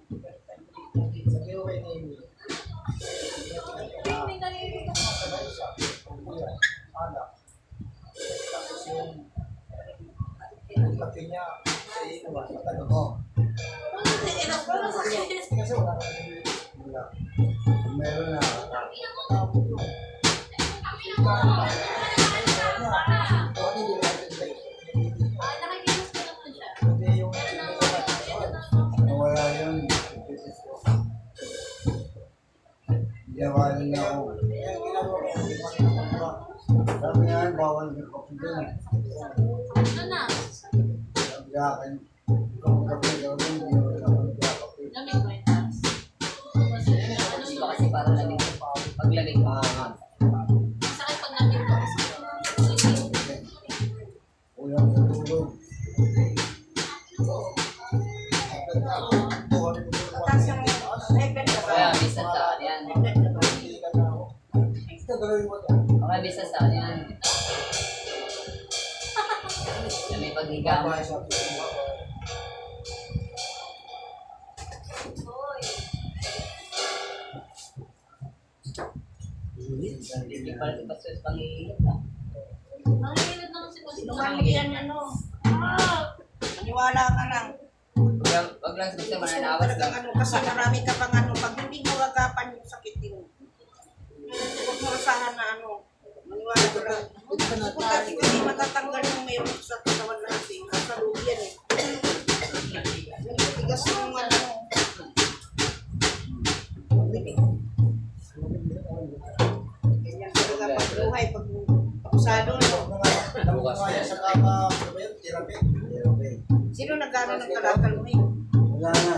May narinig ako. Wala sakit. meron na. Nakikilos ko naman siya. Wala yun. Yawanin na ako. Sabi nga, bawal ng kape doon. Ano na? Yakin. Kung kape daw doon, hindi mo naman kape. Lamig ba ito? Kasi ba kasi para lamig. Pag lamig pa. Sakit pag lamig ko. Ulang sa tulog. Kaya business sa akin yan. Mga business sa akin yan. Na may paghiga mo. Hindi pa rin pasus panghihilit ah. Ang hilit naman si Pastor. Lumamig yan ano. Maniwala ka lang. Wag lang gusto mananawas Talagang lang. ano, kasi marami ka pang ano, pag hindi mo agapan yung sakit yun. Huwag mo asahan na ano. Maniwala ka lang. Kung kasi hindi matatanggal yung meron sa katawan natin, kasaluyan eh. Nagtigas yung ano. Ganyan talaga pag buhay, pag usado, no? Sa kama, ano yun? Therapy. Sino nagkano ng kalakal mo yun? Wala na.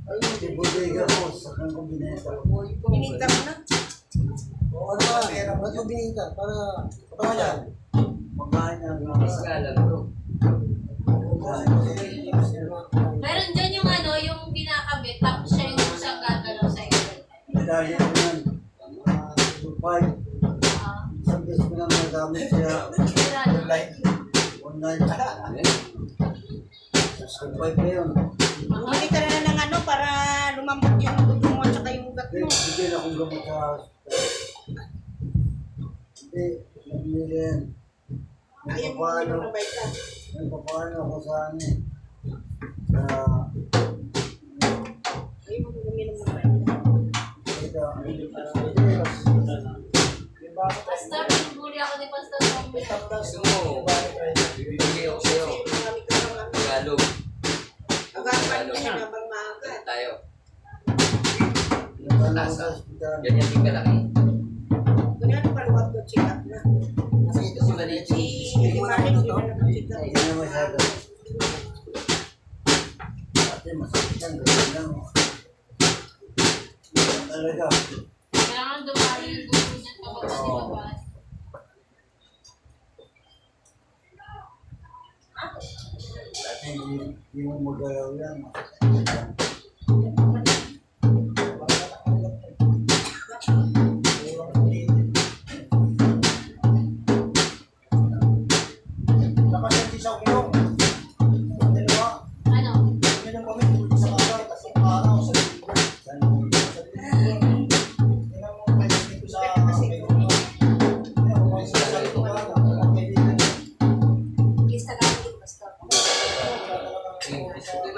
Ayun, di bodega ko. Sa kang kombineta. Pininta mo na? Oo, ano ba? Ba't mo binita? Para, yan? Magkain na. Miss nga lang bro. Meron dyan yung ano, yung kinakabit, tapos siya yung siyang gagalaw sa iyo. Medalya ko yan. Five. Isang beses ko lang nagamit siya. Online. Survive na yun. Bumili ka na ng ano para lumambot yung dugo mo at saka yung ugat mo. Bigyan akong gamot sa hospital. Hindi, nabili yan. Ayaw mo uminom ng vitamin. May papaano ako sa ano eh. Sa... Ayaw mo uminom ng vitamin. Pastor, pinubuli ako ni Pastor Tommy. Gusto mo, bibigay ako sa'yo. Kasi marami ka ng ano. Tagalog. Agapan ka na habang maaga. Tayo. Nasa hospital. Ganyan din kalaki. Ganyan pa luwag ko check up na. Kasi maliit Si Limanin, hindi na nag-check up. Hindi na masyado. Ate, masakit yan. Ganyan lang. Talaga. Kailangan dumali yung dugo niya kapag lumabas. Dati hindi mo magalaw yan. Ano?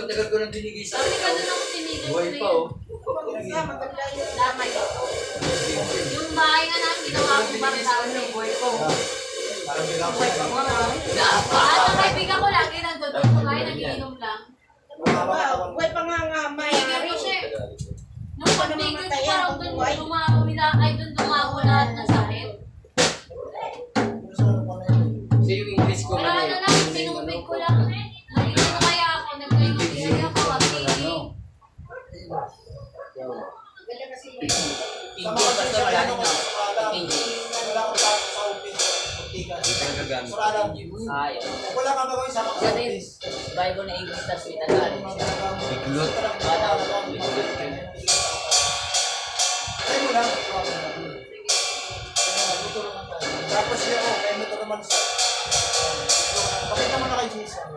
Tagal ko nang binigay sa Sabi ka doon ako tinigil buhay pa oh. Maganda yun. Damay. Yung bahay nga namin, ginawa ko para sa akin. At ang kaibigan ko lagi nandun, doon kumain, nagiinom lang. Buhay pa nga nga, may Pero siya, nung pag-tigil ko parang doon, dumago lahat ng sakit. So yung English ko Pero ano lang, sinubig ko lang. Nagiging ko kaya ako, nagkaya ako, pag-tigil. Hindi pa sa malalim na. Hindi. Ayaw. Wala ka ba ko isama ko sa Kasi office? Bible na English tapos may Tagalog siya. Biglot. Bata ko lang Biglot. Ay mo lang. Tapos siya ko, kaya mo ito naman sa... Pakita mo na kay Jason.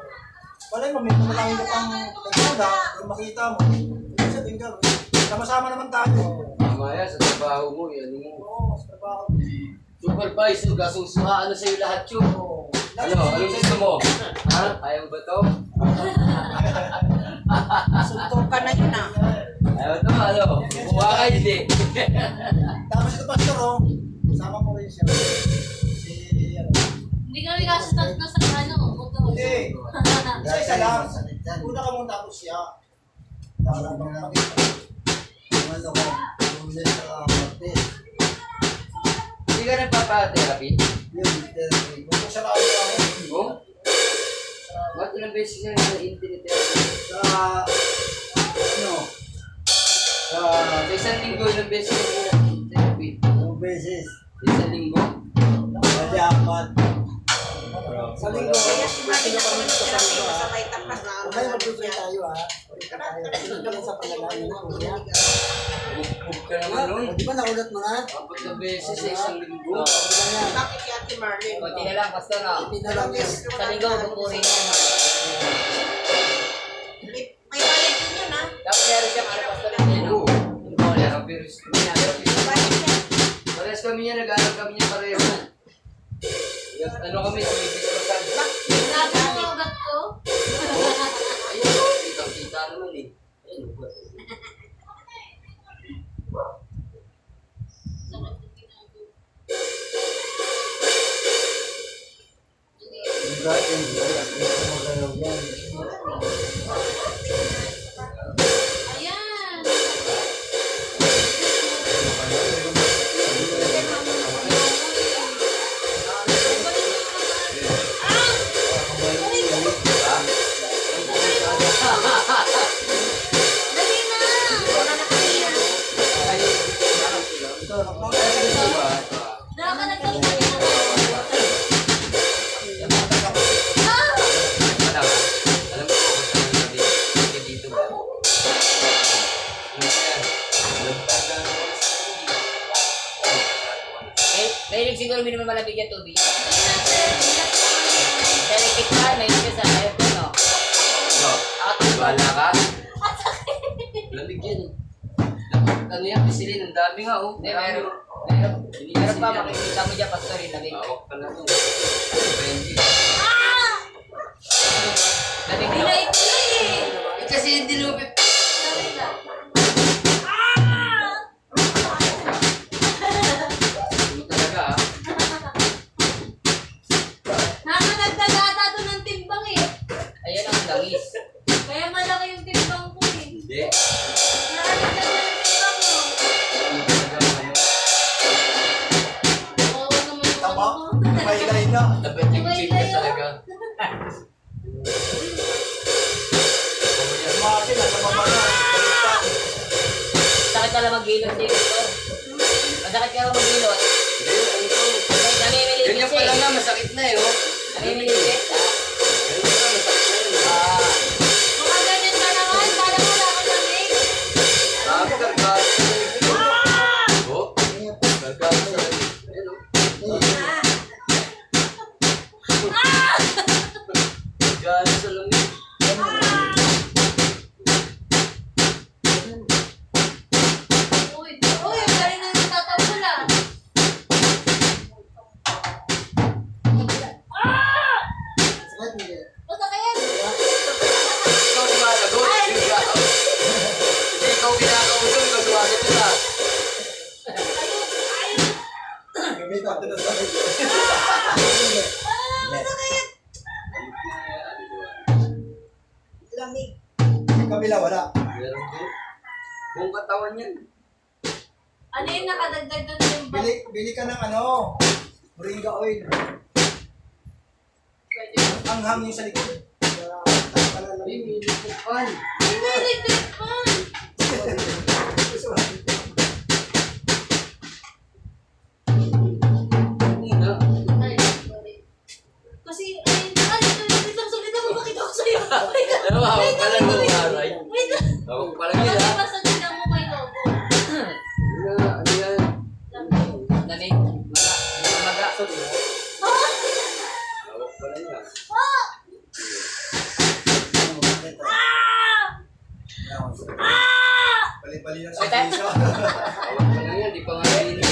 Wala mo, may pumalangin ka pang nagmula, yung makita mo. Yung sa tinggal. Sama-sama naman tayo. Mamaya sa trabaho mo, yan mo. Oo, sa trabaho. Supervisor, gasusuhaan na sa'yo lahat yun. Ano? Anong gusto mo? Ha? Ayaw ba to? suntok ka na yun ah. Ayaw to, ano? Buha ka, hindi. Tapos ito pastor, oh. Sama mo rin siya. Si, ano. Hindi kami kasi tatlo sa ano, motor. Hindi. Isa lang. Una ka muna tapos siya. Tapos bang makita. Ano ka? Ulit sa kapatid. Hindi ka nagpapa-therapy? Oo? Ba't ilang beses yan na internet therapy? Sa isang linggo, ilang beses na therapy? Isang linggo? Kaya si Martin na kami ng therapy sa may tapas na Okay, mag-pray tayo ha. Sa panalangin na. Huwag ka naman nun. Di ba naulat mo na? 4 na beses sa isang linggo. Bakit si Ate Marlene? Kunti na lang, pastor, no? Tinalang yan. Sa linggo, bukurin yan. May bayad din yun, ha? Dapat meron siya para pastor ng yan, no? Oo. Therapy. May bayad yan. Parehas kami niya, nag-aaral kami niya pareho. Ano kami, sumibig ko sa Sabi mo ugat ko. ayun, kita naman eh. Ayun, ugat. Ayan. Dali na. Wala na kami yan. Dala ka nagsalita niya na. Ah! Alam mo, alam mo kung saan natin kasi dito ba? Ano yan? Nagtagal ko Mahilig siguro minum malabig yan tubig. Sa likit ka, mahilig ka sa ayaw ko, no? No, bahala ka. Lamig yan eh. Ano yan, pisilin, ang dami nga oh. Meron pa, makikita mo dyan, pastor, yung labig. Hawak pa na to. Depende. Labig Hindi na yun. ituloy eh. Eh, kasi hindi lumipit. Dali na. Ano talaga ah. Nakakadagdag ata to ng timbang eh. Ayan ang langis. Kaya malaki yung timbang ko eh. Hindi. Nakakadagdag na ng timbang mo. Ano talaga ano. Oo naman yung ano ko. Dapat yung check ka talaga. Sakit ka lang mag-gilot dito. Masakit ka lang mag-gilot. Namimilipit Ganyan pa siya lang eh. nga, masakit na eh oh. Namimilipit. Ganyan pa lang, masakit na yun. Mga ganyan ka naman. Kala mo wala akong lamig. Sabi, kargado sa lamig. Oh, kargado sa lamig. Ayun oh. Kargado sa lamig. Uy, ang galing na natatawala. Basta kaya. Ikaw sumasagot. Hindi ikaw kinakausap, ikaw sumasagot ka. Lamig. Kabila, wala. Meron din. Buong katawan yan. Ano yung nakadagdag na timbang? Bili ka ng ano, moringa oil. Pwede mo. Ang hangin sa likod. Ay, may lupukan. May electric fan. Una. Ay, sorry. Kasi, wait lang, saglit ako makita ko sa'yo. Wait lang. Ano, hawak Wait pa lang, lang wait mo, lang. aray. Wait lang. Hawak pa lang yun Kasi ah. basta tignan mo kay Lobo. Ano yan? Lamig. Maga. Hawak pa lang yan. Bali-bali lang sa puso. Hawak pa lang yan, di pa nga narinig.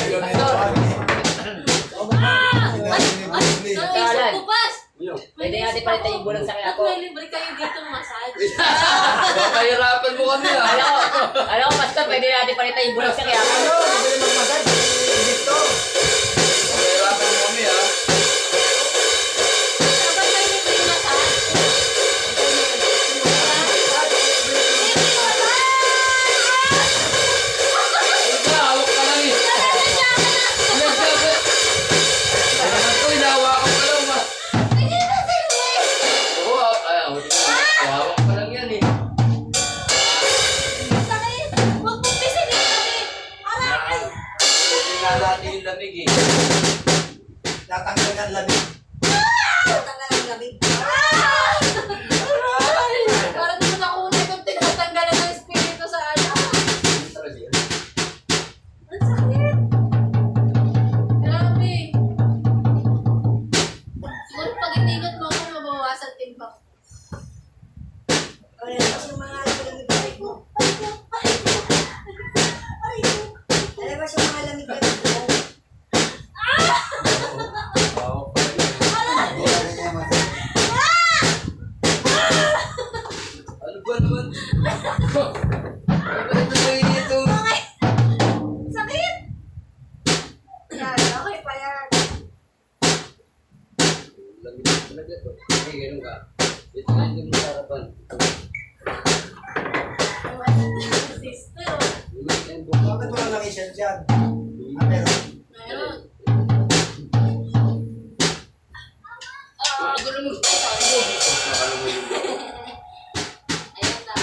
Isip ko pas. Yun. Pwede natin palitan yung bulang sa kaya At ko. may libre kayo dito massage. Papahirapan mo kami ah. Alam ko, pastor, pwede natin palitan yung bulang sa kaya ko. Papahirapan mo kami ah. Dapat may libre massage. Hawak pa lang eh. Nagsasabi ang lamig. Tanggal ang lamig. Parang naman ako na itong tinatanggalan ng espiritu sa ano. Talaga yun. Ang sakit. Grabe. Siguro pag iningat mo ako, mabawasan timbang. Ano yung mga lamig mo? Ano ba yung mga lamig mo? Oo, pala yun. Ano ba naman? Ano ba naman ito? Sakit! Yan, okay pa yan. Lamig talaga to. Okay, ganun ka. Ito na yung harapan. Sister. Bakit wala lang isyan dyan? Meron. Meron. Gulo mo. Nakalo mo yung Ayan na.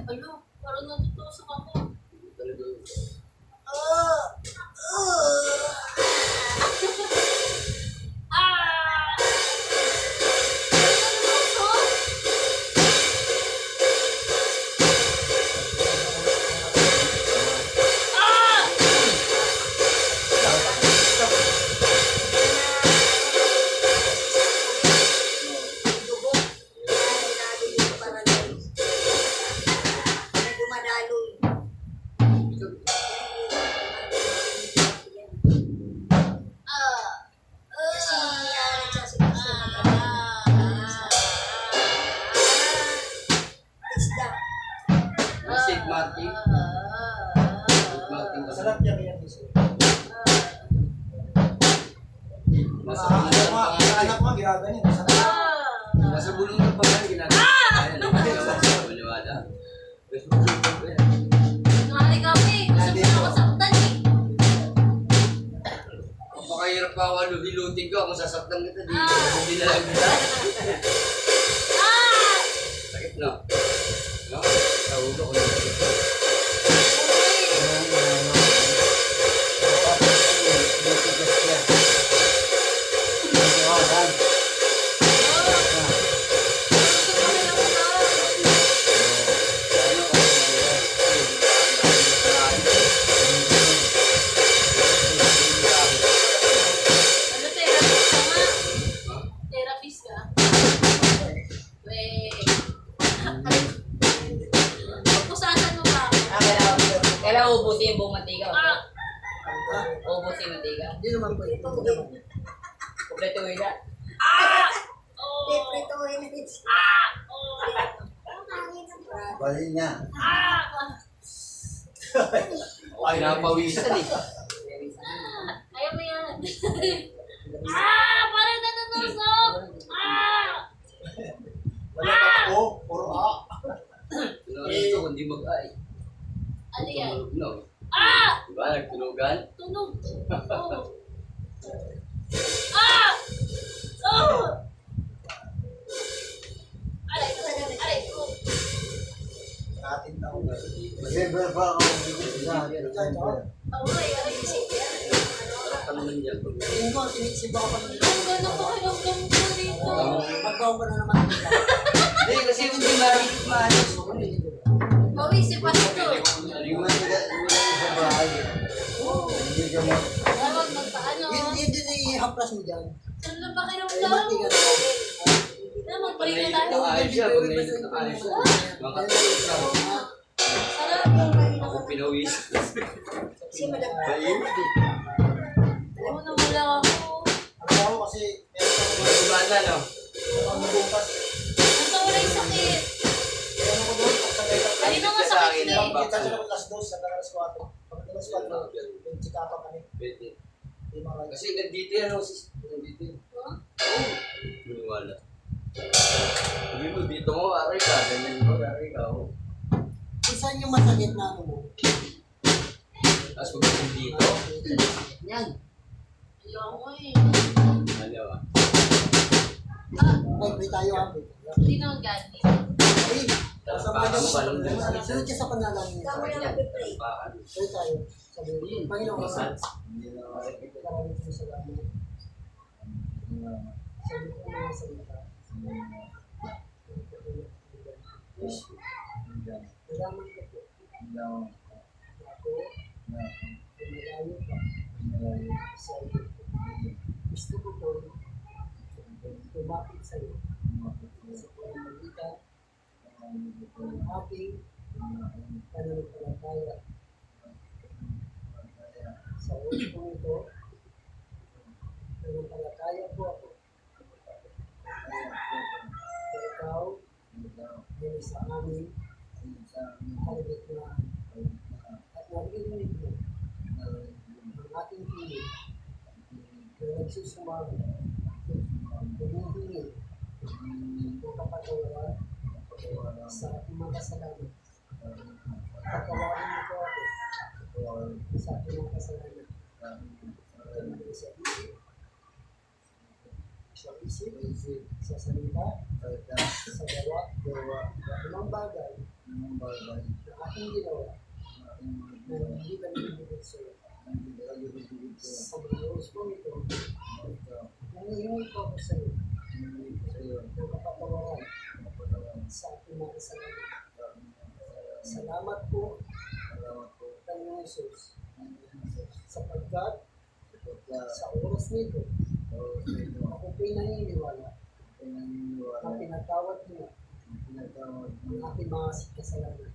Ano? Parang natutusok ako. talaga yun. Dugo. Dumadaloy yung paranoid. Dumadaloy. Kasi nagsasabi isda. St. Martin. Martin ba? Masarap yan yan. Masarap na ang pangalan. Anak mo, ginaganyan. Masarap. Nasa bulong ng pangalan, ginagawa. Ayan, maniwala. Nasa bulong ng pangalan. Nari kami. Gusto mo na ako saktan eh. Napakahirap pa ako hilutin ko kung sasaktan kita dito. Hindi na lang kita. Sakit no? No? Sa ulo ko lang. Ano, therapist ka nga? Therapist ka? Weh. Pagpusasan mo ba ako? Kailangan ubusin yung buong mantika. Ah! Ubusin yung mantika. Hindi naman po ito. Kompleto mo yun. Oh! Piprituhin na rin. Bali niya. Ay, napawisan eh. Ayaw mo yan. Parang nanunusok! Wala pa ako. Puro A. Ito, kundi mag-ay. Ano yan? Tumunog no? Ah! Diba, nagtunugan? Tunog! Oh! Ah! Oh! Aray ko! Aray ko! Atin na ako. Never pa ako Aray! Aray ko! Sarap ka naman dyan. Tingin ko, tinisip ako pa ng Ang ganda ko kiramdam ko dito. Magbaw ka na naman. Hindi, kasi hindi maalis. Bawi si Pastor. sa bahay. Hindi ka mo. Tawag magpaano. Yun din i-haplas mo dyan. Ano ba kiramdam? Na magpahinga tayo. Ayos siya, pag nainit na ayos siya. Makatulog siya. Sarap. Ako pinawis. Kasi madam. Mainit eh. Oo, nawala ako. Ano ako kasi meron ako Gumana, no? nabukas. Nasa wala yung sakit. Meron ako doon. Pagsabay ka. Kanina nga Sa sakit akin, sila eh. ang Kita sila ng alas 2 sa alas 4. Pag alas 4, yung chikapa kami. Pwede. Yung mga Kasi nandito yan, no? Nandito yan. Huh? Oo. Maniwala. Sabi mo, dito mo, aray ka. Ganyan mo, aray ka. Oh. Saan yung masakit na ano mo? Tapos pagdating dito, Yan. Ayoko eh. ano ah. Ay, may tayo ha. Hindi naman ganit. Ay, Samahan niyo Paano ba sa nung sunod ka sa panalangin niya. Pray tayo. Sabi, Panginoon, maraming po salamat. Sabi ko mga salita. Salamat ko po. Ako, malayo pa. Sa iyo. Gusto ko po tumapit sa iyo. Sa pamamagitan ng ating pananampalataya. Sa oras po ito, pananampalataya po ako. Na ikaw, din sa amin, kalagitnaan. At naririnig mo ang ating piling na nagsusumama, humihingi ng kapatawaran sa ating mga kasalanan. Patawarin mo po ako sa ating mga kasalanan. Sa isip, sa salita, sa gawa, anong bagay na ating ginawa na hindi ka nilibigit sa iyo. Sa mga oras po ito, humihingi po ako sa iyo ng kapatawaran sa ating mga kasalanan. Salamat po, Panginoon Jesus, sapagkat sa oras nito, ako po'y naniniwala na pinatawad niya ang aking mga kasalanan.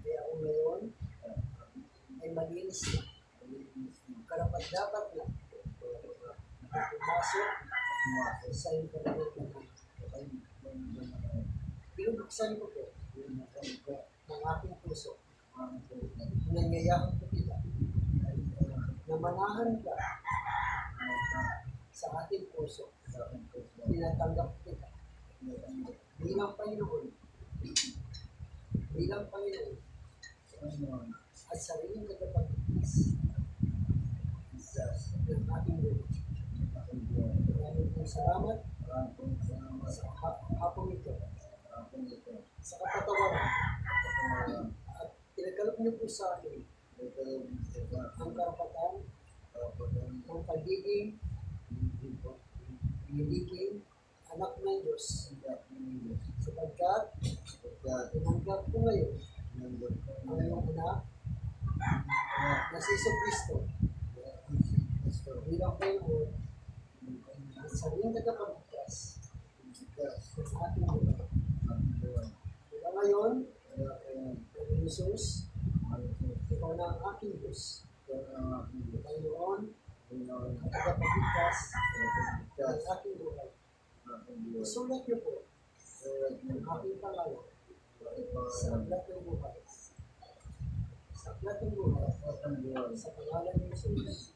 Kaya ako ngayon ay malinis na, karapat-dapat na pumasok sa iyong kalagitnaan. Binubuksan ko po ang aking puso. Nangyayakap ko kita na manahan ka sa ating puso. Tinatanggap kita bilang Panginoon. Bilang Panginoon. At sariling tagapagligtas ng ating buhay. Maraming pong salamat sa hapong ito. Sa kapatawaran. At pinagkalap niyo po sa akin ang karapatan ng pagiging anak ng Diyos. Sapagkat tinanggap ko ngayon ang iyong anak na si Jesucristo bilang Panginoon at sariling tagapagligtas ng ating buhay. Mula ngayon, Panginoon Jesus, ikaw na ang aking Diyos. Panginoon, at tagapagligtas ng aking buhay. Isulat niyo po ang aking pangalan sa aklat ng buhay. Sa aklat ng buhay, sa pangalan ni Jesus.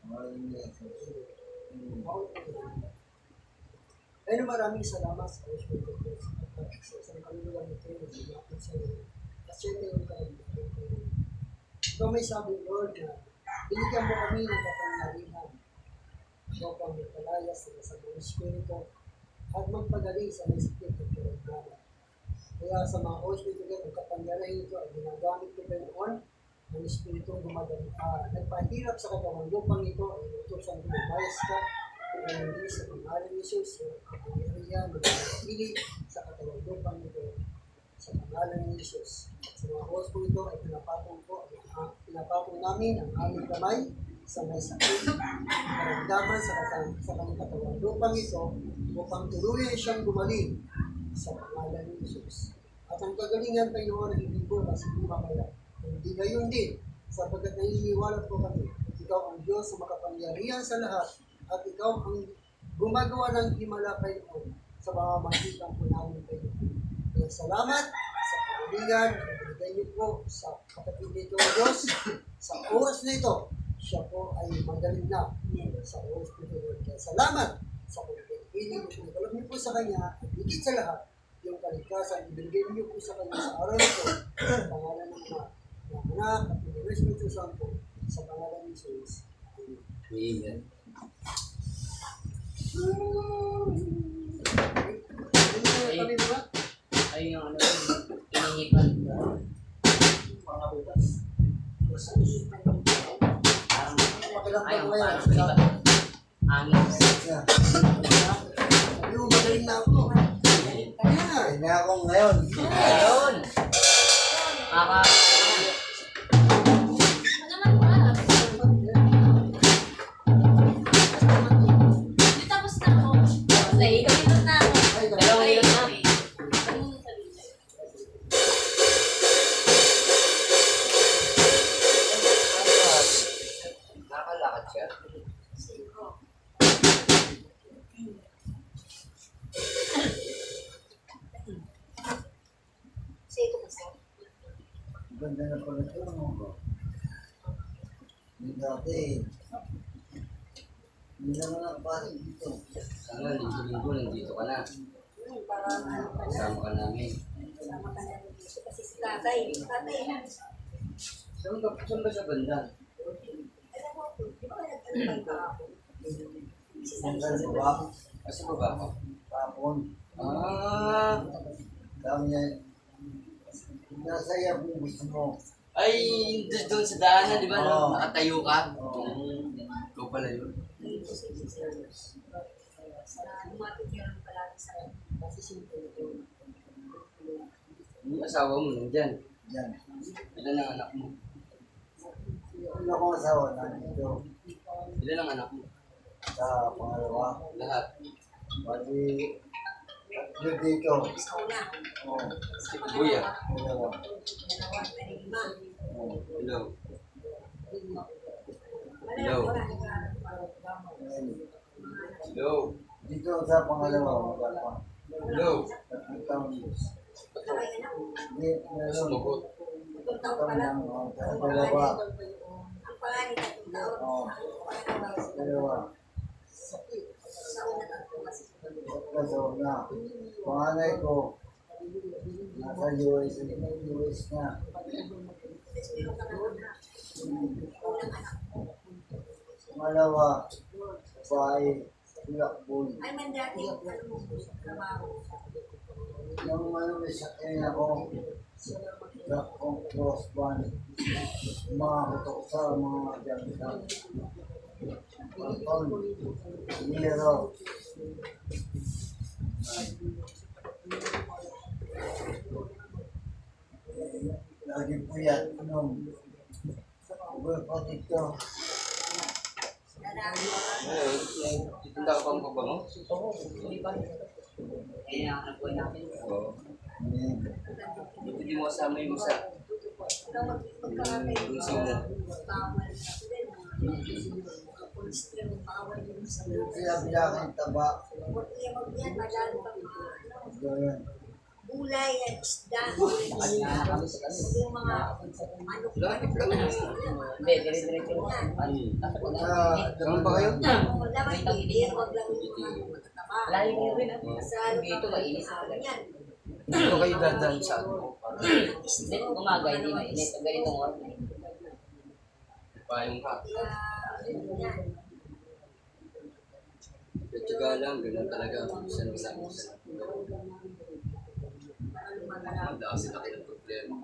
Pero maraming salamat sa Espiritu Diyos at sa isang kaluluwang ito na lumapit sa iyo. At siya ito yung kaluluwang. Ikaw may sabi, Lord, na binigyan mo kami ng kapangyarihan upang magpalayas sa masamang Espiritu at magpagaling sa may sakit at karamdaman. Kaya sa mga Espiritu ang kapangyarihan ito ay ginagamit ko noon. Ang Espiritu nagpahirap sa katawang lupang ito ay utusan ko lumayas ka kung hindi sa pangalan ni Jesus ang kapangyarihan magpapili sa katawang lupang ito sa pangalan ni Jesus. Sa mga oras po ito ay pinapatong namin ang aming kamay sa may sakit, karamdaman sa kanyang katawang lupang ito upang tuluyan siyang gumaling sa pangalan ni Jesus. At ang kagalingan, Panginoon, ay hindi po kasi mamaya. Hindi gayon din, sapagkat naniniwala po kami, ikaw ang Diyos na makapangyarihan sa lahat at ikaw ang gumagawa ng himala, Panginoon, sa mga magitan po namin, Panginoon. Kaya salamat sa kagalingan na binigay niyo po sa kapatid nito, Diyos, sa oras na ito, siya po ay magaling na sa oras nito, Lord. Kaya salamat sa pagpiling mo, pinagkalap niyo po sa Kanya, at higit sa lahat, yung kaligtasan, ibigay niyo po sa Kanya sa araw nito, sa pangalan ng Anak at ng Espiritu Santo, sa pangalan ni Jesus. Amen. Amen. Ay, yung ano, Ihipan. Ayaw, parang palipat. Angin. Yung magaling na ako. Kaya na ako ngayon. Ayun. Maka... Ano naman ba? Hindi tapos na ako. Nahihilot na ako. Dalawang hilot na. Nakakalakad siya. Ganda na pala ito. Hindi dati. Hindi naman nakapasok dito. Sana linggo-linggo nandito ka na. Kasama ka namin. Saan ba sa banda? Ganda ba? Kasi baba ka. Tapon. Ah, Dami niya. Nasaya kung gusto mo. ay, doon sa daanan, di ba? Oo. Nakatayo ka. Oo. Ikaw pala yun. Yung asawa mo nandyan. Yan. Ilan ang anak mo? Ano akong asawa na dito Ilan ang anak mo? sa pangalawa. Lahat. Bali, tatlo dito. Oo. Si Kuya. Dalawa. Oo. Hello. Hello. Ayan. Hello. Dito sa pangalawa, wala pa. Hello. Tatlong taon. Hindi, meron. Sumagot. Taon lang. Dalawa. Oo. Dalawa. Tatlo na. Panganay ko, nasa US na. Pangalawa, babae, Blackpool. Yung ano may sakyan ako, Blackpool crossband, mga kutok sa mga jansa. Anton, Nero. Lagi puyat, Uber pa dito. Titinda ka pang pabango? Hindi pa. Kaya ang buhay natin. Oo. Ayan. Buti di mo kasama yung isa. Yung bunso mo. Kaya bilaking taba. Ganyan. Gulay at isda. Yung mga Lapit lang. Hindi, dire-diretso mo. Nasa ko na. Saan ba kayo? laman hindi, wag lang yung mga matataba. Layo niyo rin. Sa Dito mainit sa talaga. yan. Dito kayo dadaan sa ano? Hindi, umaga, hindi mainit. Ang ganitong oras na yun. Payong ka. Yan. Tiyaga lang, ganun talaga. Isa na lang. Ang kasi laki ng problema.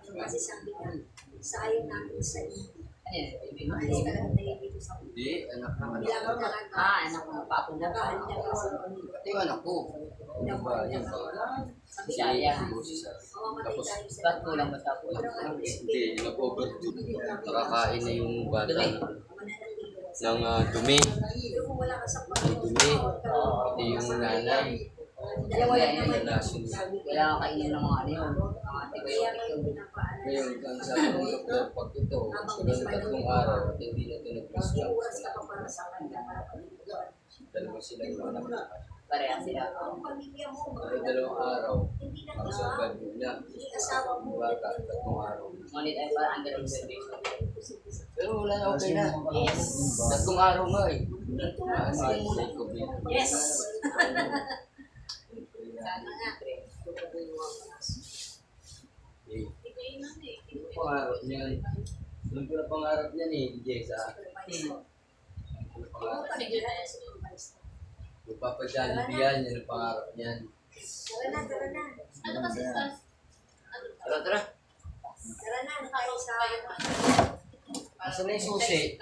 Kasi sabi niya, sayang natin sa iyo. Ano yan? Ay, talagang dito sa Hindi, anak na anak bilang ko. talaga. Anak mo, papo na ba? Pati yung anak ko. Yung ba, yung ba? Si Aya. Tapos, Ba't kulang ba sa po? hindi, nag-overdue. Nakakain na yung bata ng dumi. Kung wala ka sa May dumi. Pati yung nanay. Kaya Yung relasyon. kailangan kainin ng mga ano yun. Mga antibiotic yun. Ngayon, ang sabi ng doktor, pag ito, siguro 3 araw at hindi na ito nag-discharge. Dalawa sila yung anak. Parehas sila. Pero 2 araw, ang survival niya. Yung bata, 3 araw. Ngunit ay parang under observation. Pero wala na, okay na. Yes. 3 araw nga eh. May COVID. Yes! Eh, pangarap niyan. Doon ko na pangarap niyan eh, DJ sa pangarap. Yung Papa Jollibee yan, yan ang pangarap niyan. Tara na. Ano kasi pas? Tara, tara. Tara na, tayo sa... Asan na yung susi?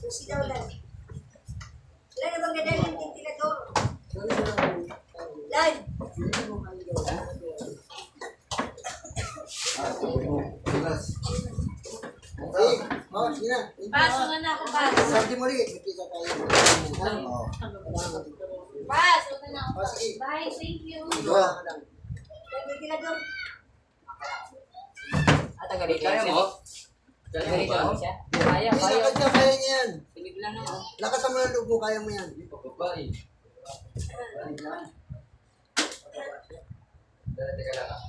Susi daw lang. Wala na bang gadali yung ventilador? Lan! Sige na. Paso nga na ako, pas. Sabi mo rin, magkita tayo. Pas, huwag na ako. Sige. Bye, thank you. Ventilador. At ang ganito. Kaya mo? Ganito siya. Kaya, Hindi, kaya. lakad ka, kaya niya yan. Tiniglan na ako. Lakas mo ng loob mo, kaya mo yan. Babae. Teka lang.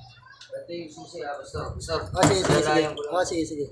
Ito yung susi, pastor. Pastor. Sige, sige, sige. lalayan ko lang. Sige, sige.